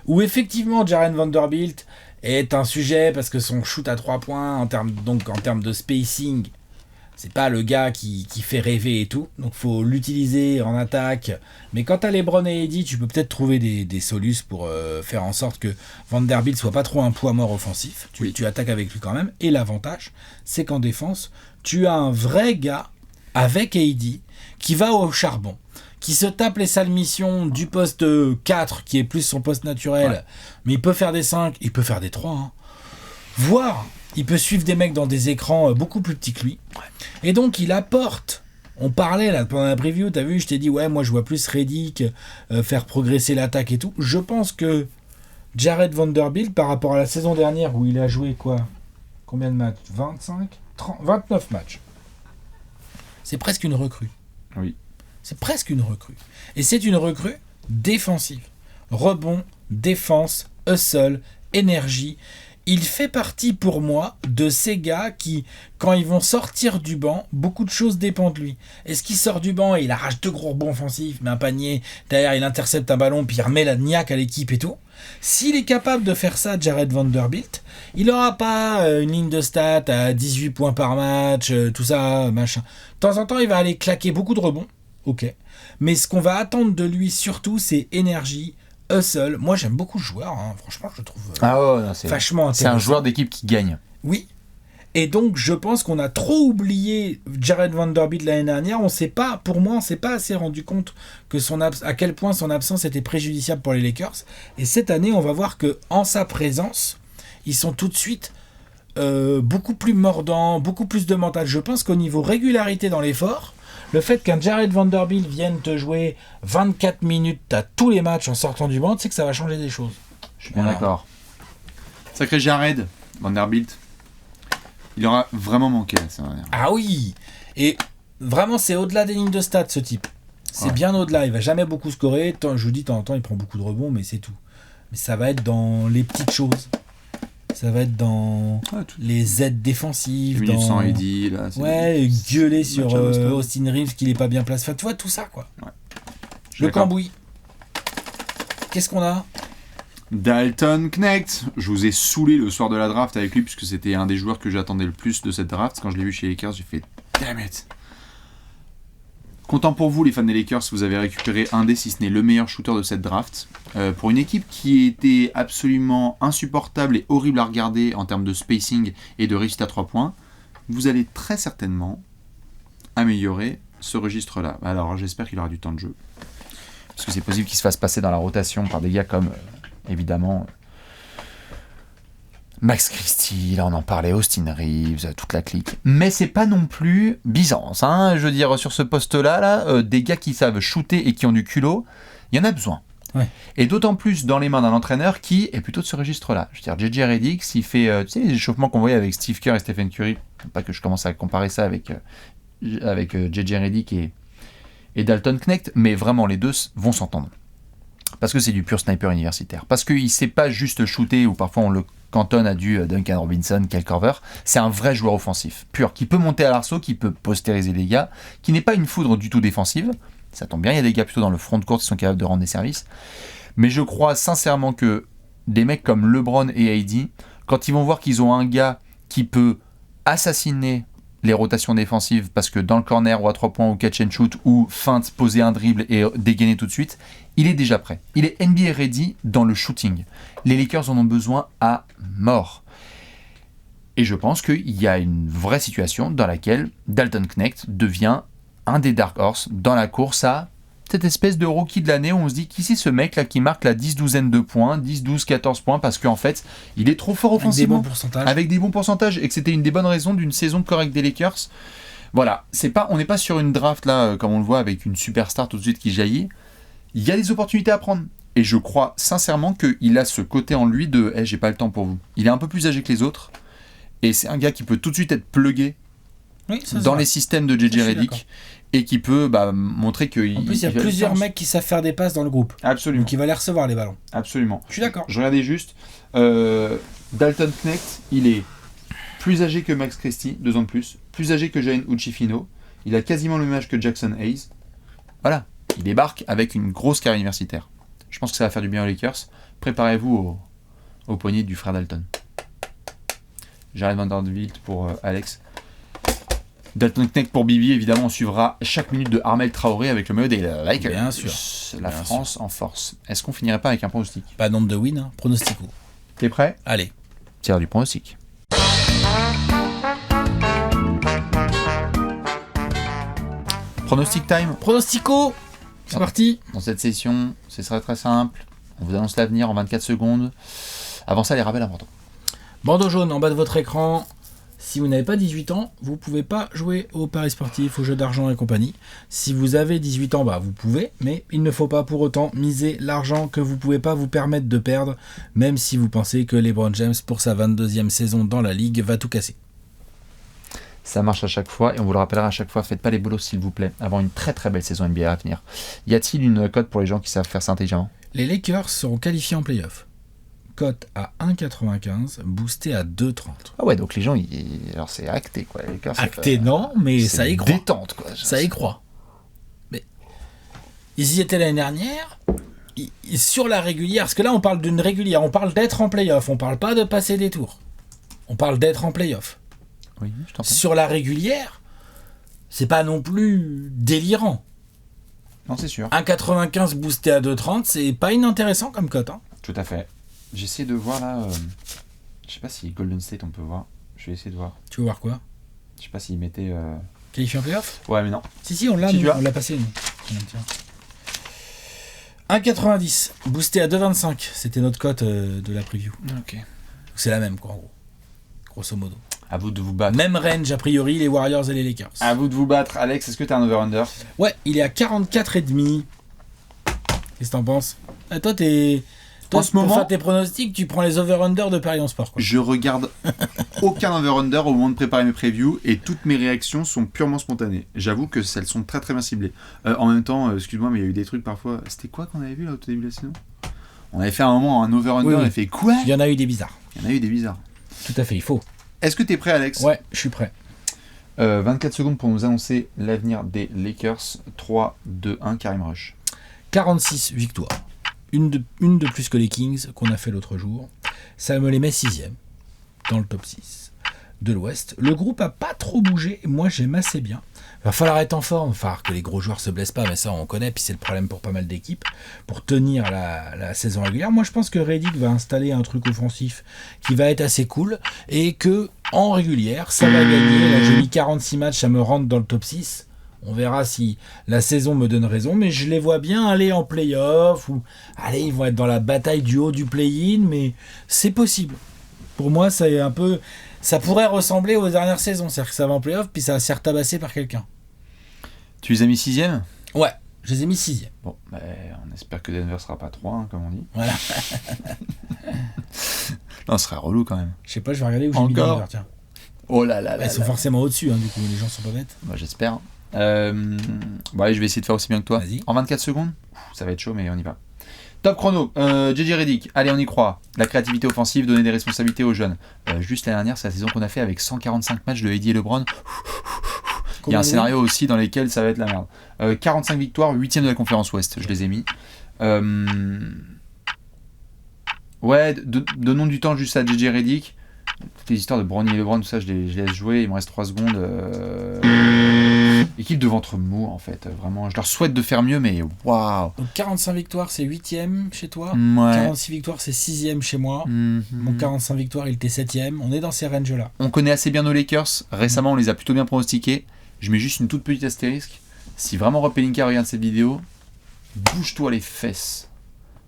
Où effectivement, Jared Vanderbilt est un sujet parce que son shoot à 3 points, en termes de spacing, c'est pas le gars qui fait rêver et tout. Donc faut l'utiliser en attaque. Mais quand t'as LeBron et Eddy, tu peux peut-être trouver des solutions pour faire en sorte que Vanderbilt soit pas trop un poids mort offensif. Tu attaques avec lui quand même. Et l'avantage, c'est qu'en défense, tu as un vrai gars avec AD qui va au charbon, qui se tape les sales missions du poste 4, qui est plus son poste naturel, Ouais. mais il peut faire des 5, il peut faire des 3, hein. Voire, il peut suivre des mecs dans des écrans beaucoup plus petits que lui. Et donc, il apporte. On parlait là pendant la preview, t'as vu, je t'ai dit, ouais, moi je vois plus Redick faire progresser l'attaque et tout. Je pense que Jared Vanderbilt, par rapport à la saison dernière où il a joué quoi ? Combien de matchs ? 25 30, 29 matchs. C'est presque une recrue. Oui. C'est presque une recrue. Et c'est une recrue défensive. Rebond, défense, hustle, énergie. Il fait partie pour moi de ces gars qui, quand ils vont sortir du banc, beaucoup de choses dépendent de lui. Est-ce qu'il sort du banc et il arrache 2 gros rebonds offensifs, met un panier, derrière il intercepte un ballon, puis il remet la niaque à l'équipe et tout. S'il est capable de faire ça, Jared Vanderbilt, il n'aura pas une ligne de stats à 18 points par match, tout ça, machin. De temps en temps, il va aller claquer beaucoup de rebonds, ok. Mais ce qu'on va attendre de lui surtout, c'est énergie, hustle. Moi, j'aime beaucoup ce joueur, hein. Franchement, je le trouve Ah ouais, non, c'est vachement intéressant. c'est un joueur d'équipe qui gagne. Oui. Et donc, je pense qu'on a trop oublié Jared Vanderbilt l'année dernière. On s'est pas assez rendu compte que à quel point son absence était préjudiciable pour les Lakers. Et cette année, on va voir que en sa présence, ils sont tout de suite beaucoup plus mordants, beaucoup plus de mental. Je pense qu'au niveau régularité dans l'effort, le fait qu'un Jared Vanderbilt vienne te jouer 24 minutes à tous les matchs en sortant du banc, c'est que ça va changer des choses. Je suis bien Voilà. d'accord. Sacré Jared Vanderbilt. Il aura vraiment manqué la saison dernière. Ah oui. Et vraiment, c'est au-delà des lignes de stats, ce type. C'est bien au-delà. Il va jamais beaucoup scorer. Je vous dis, de temps en temps, il prend beaucoup de rebonds, mais c'est tout. Mais ça va être dans les petites choses. Ça va être dans les aides défensives. Minute dans... sans Eddy, là. Ouais, gueuler sur match à Boston. Austin Reeves qu'il est pas bien placé. Enfin, tu vois, tout ça, quoi. Ouais. Le D'accord. cambouis. Qu'est-ce qu'on a ? Dalton Knecht. Je vous ai saoulé le soir de la draft avec lui, puisque c'était un des joueurs que j'attendais le plus de cette draft. Quand je l'ai vu chez les Lakers, j'ai fait damn it. Content pour vous, les fans des Lakers, vous avez récupéré un des, si ce n'est le meilleur shooter de cette draft. Pour une équipe qui était absolument insupportable et horrible à regarder en termes de spacing et de réussite à 3 points, vous allez très certainement améliorer ce registre-là. Alors j'espère qu'il aura du temps de jeu. Parce que c'est possible qu'il se fasse passer dans la rotation par des gars comme, évidemment, Max Christie, là on en parlait, Austin Reeves, toute la clique. Mais c'est pas non plus Byzance, hein. Je veux dire, sur ce poste-là, des gars qui savent shooter et qui ont du culot, il y en a besoin. Ouais. Et d'autant plus dans les mains d'un entraîneur qui est plutôt de ce registre-là. Je veux dire, JJ Redick, s'il fait, tu sais, les échauffements qu'on voyait avec Steve Kerr et Stephen Curry, pas que je commence à comparer ça avec JJ Redick et Dalton Knecht, mais vraiment les deux vont s'entendre. Parce que c'est du pur sniper universitaire. Parce qu'il ne sait pas juste shooter, ou parfois on le cantonne à du Duncan Robinson, Kyle Korver. C'est un vrai joueur offensif, pur, qui peut monter à l'arceau, qui peut postériser les gars, qui n'est pas une foudre du tout défensive. Ça tombe bien, il y a des gars plutôt dans le front de court qui sont capables de rendre des services. Mais je crois sincèrement que des mecs comme LeBron et AD, quand ils vont voir qu'ils ont un gars qui peut assassiner les rotations défensives, parce que dans le corner ou à 3 points ou catch and shoot ou feinte, poser un dribble et dégainer tout de suite, il est déjà prêt. Il est NBA ready dans le shooting. Les Lakers en ont besoin à mort. Et je pense qu'il y a une vraie situation dans laquelle Dalton Knecht devient un des Dark Horse dans la course à cette espèce de rookie de l'année où on se dit qui c'est ce mec là qui marque la 10-12 de points, 10, 12, 14 points parce qu'en fait il est trop fort offensivement. Avec des bons pourcentages. Avec des bons pourcentages et que c'était une des bonnes raisons d'une saison correcte des Lakers. Voilà, on n'est pas sur une draft là comme on le voit avec une superstar tout de suite qui jaillit. Il y a des opportunités à prendre. Et je crois sincèrement qu'il a ce côté en lui de hey, j'ai pas le temps pour vous. Il est un peu plus âgé que les autres. Et c'est un gars qui peut tout de suite être plugué Oui, ça, dans les systèmes de Ça, je JJ suis Redick. Et qui peut montrer qu'il. En plus, il y a plusieurs mecs qui savent faire des passes dans le groupe. Absolument. Donc il va les recevoir, les ballons. Absolument. Je suis d'accord. Je regardais juste. Dalton Knecht, il est plus âgé que Max Christie, 2 ans de plus âgé que Jane Uchifino. Il a quasiment le même âge que Jackson Hayes. Voilà. Il débarque avec une grosse carrière universitaire. Je pense que ça va faire du bien aux Lakers. Préparez-vous au poignet du frère Dalton. Jared Vanderbilt pour Alex. Dalton Knecht pour Bibi. Évidemment, on suivra chaque minute de Armel Traoré avec le maillot des Lakers. Bien sûr. La Bien France en force. Est-ce qu'on finirait pas avec un pronostic? Pas nombre de wins, hein. Pronostico. T'es prêt? Allez. Tire du pronostic. Pronostic time. Pronostico. C'est parti. Dans cette session, ce sera très simple. On vous annonce l'avenir en 24 secondes. Avant ça, les rappels importants. Bandeau jaune en bas de votre écran. Si vous n'avez pas 18 ans, vous ne pouvez pas jouer aux paris sportifs, aux jeux d'argent et compagnie. Si vous avez 18 ans, vous pouvez, mais il ne faut pas pour autant miser l'argent que vous ne pouvez pas vous permettre de perdre, même si vous pensez que LeBron James, pour sa 22e saison dans la Ligue, va tout casser. Ça marche à chaque fois et on vous le rappellera à chaque fois. Faites pas les boulots s'il vous plaît, avant une très très belle saison NBA à venir. Y a-t-il une cote pour les gens qui savent faire ça intelligemment? Les Lakers seront qualifiés en play-off. Cote à 1,95, boosté à 2,30. Ah ouais, donc les gens, alors c'est acté quoi. Les Lakers, Acté non, mais ça y croit. Détente quoi. Ça y croit. Mais ils y étaient l'année dernière. Sur la régulière, parce que là on parle d'une régulière, on parle d'être en play-off, on parle pas de passer des tours. On parle d'être en play-off. Oui, je t'en prie. Sur la régulière, c'est pas non plus délirant. Non, c'est sûr. 1,95 boosté à 2,30, c'est pas inintéressant comme cote. Hein. Tout à fait. J'essaie de voir là. Je sais pas si Golden State on peut voir. Je vais essayer de voir. Tu veux voir quoi? Je sais pas s'ils mettaient. Qualifié en play-off? Ouais, mais non. Si, on l'a, Si, nous, tu as. on l'a passé, nous. Tiens. 1,90 boosté à 2,25, c'était notre cote de la preview. Ok. C'est la même, quoi, en gros. Grosso modo. À vous de vous battre. Même range, a priori, les Warriors et les Lakers. À vous de vous battre. Alex, est-ce que t'as un over-under? Ouais, il est à 44,5. Qu'est-ce que t'en penses? Toi, En ce moment- pour faire tes pronostics, tu prends les over-under de Paris en Sport, quoi. Je regarde aucun over-under au moment de préparer mes previews et toutes mes réactions sont purement spontanées. J'avoue que elles sont très très bien ciblées. En même temps, excuse-moi, mais il y a eu des trucs parfois. C'était quoi qu'on avait vu là au tout début de la saison? On avait fait un moment un over-under, Oui, oui. on a fait quoi? Il y en a eu des bizarres. Il y en a eu des bizarres. Tout à fait, il faut. Est-ce que t'es prêt, Alex? Ouais, je suis prêt. 24 secondes pour nous annoncer l'avenir des Lakers. 3, 2, 1, Karim Rush. 46 victoires. Une de plus que les Kings qu'on a fait l'autre jour. Ça me les met 6e dans le top 6 de l'Ouest. Le groupe a pas trop bougé. Moi, j'aime assez bien. Va falloir être en forme. Il va falloir que les gros joueurs se blessent pas. Mais ça, on connaît. Puis c'est le problème pour pas mal d'équipes. Pour tenir la saison régulière. Moi, je pense que Redick va installer un truc offensif qui va être assez cool. Et que en régulière, ça va gagner. Là, j'ai mis 46 matchs. Ça me rentre dans le top 6. On verra si la saison me donne raison, mais je les vois bien aller en play-off, ou allez, ils vont être dans la bataille du haut du play-in, mais c'est possible. Pour moi, c'est un peu, ça pourrait ressembler aux dernières saisons, c'est-à-dire que ça va en play-off, puis ça va se faire tabasser par quelqu'un. Tu les as mis 6ème? Ouais, je les ai mis 6e. Bon, on espère que Denver sera pas 3, comme on dit. Voilà. Non, ce serait relou quand même. Je sais pas, je vais regarder où j'ai mis Encore Denver, tiens. Oh là là là. Ils sont forcément au-dessus, hein, du coup, les gens sont pas bêtes. Bah, j'espère. Bon, allez, je vais essayer de faire aussi bien que toi. Vas-y. En 24 secondes, ça va être chaud, mais on y va. Top chrono, JJ Redick, allez, on y croit. La créativité offensive, donner des responsabilités aux jeunes. Juste l'année dernière, c'est la saison qu'on a fait avec 145 matchs de Heidi et LeBron. Il y a un scénario aussi dans lequel ça va être la merde. 45 victoires, 8ème de la conférence Ouest, je les ai mis. Ouais, donnons du temps juste à JJ Redick. Toutes les histoires de Bronny et LeBron, tout ça, je les laisse jouer. Il me reste 3 secondes. Équipe de ventre mou, en fait. Vraiment, je leur souhaite de faire mieux, mais waouh! Donc 45 victoires, c'est 8e chez toi. Ouais. 46 victoires, c'est 6e chez moi. Mon 45 victoires, il était 7e. On est dans ces ranges-là. On connaît assez bien nos Lakers. Récemment, on les a plutôt bien pronostiqués. Je mets juste une toute petite astérisque. Si vraiment Rob Pelinka regarde cette vidéo, bouge-toi les fesses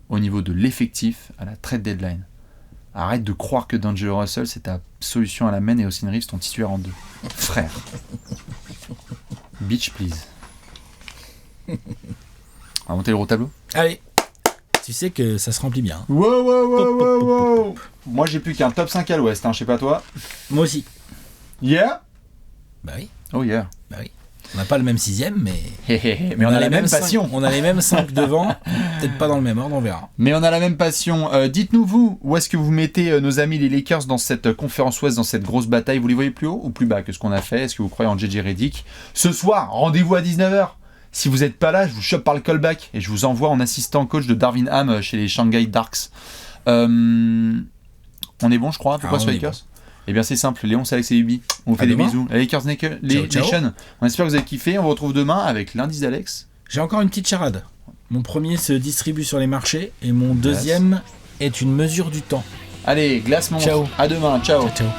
au niveau de l'effectif à la trade deadline. Arrête de croire que D'Angelo Russell, c'est ta solution à la main et Austin Reeves, ton titulaire en 2. Frère. Bitch, please. On va monter le gros tableau. Allez, tu sais que ça se remplit bien. Wow. Moi, j'ai plus qu'un top 5 à l'ouest, hein, je sais pas toi. Moi aussi. Yeah. Bah oui. Oh yeah. Bah oui. On n'a pas le même 6ème, mais. Mais on a la même passion. On a les mêmes 5 devant. Peut-être pas dans le même ordre, on verra. Mais on a la même passion. Dites-nous, vous, où est-ce que vous mettez nos amis les Lakers dans cette conférence ouest, dans cette grosse bataille? Vous les voyez plus haut ou plus bas que ce qu'on a fait? Est-ce que vous croyez en JJ Redick? Ce soir, rendez-vous à 19h. Si vous n'êtes pas là, je vous chope par le callback et je vous envoie en assistant coach de Darvin Ham chez les Shanghai Darks. On est bon, je crois, à peu près sur les Lakers? Eh bien, c'est simple. Léon, c'est Alex et Ubi. On vous fait des bisous. La Lakers Nation. On espère que vous avez kiffé. On vous retrouve demain avec l'indice d'Alex. J'ai encore une petite charade. Mon premier se distribue sur les marchés et mon deuxième est une mesure du temps. Allez, glace montre. Ciao. À demain. Ciao. Ciao.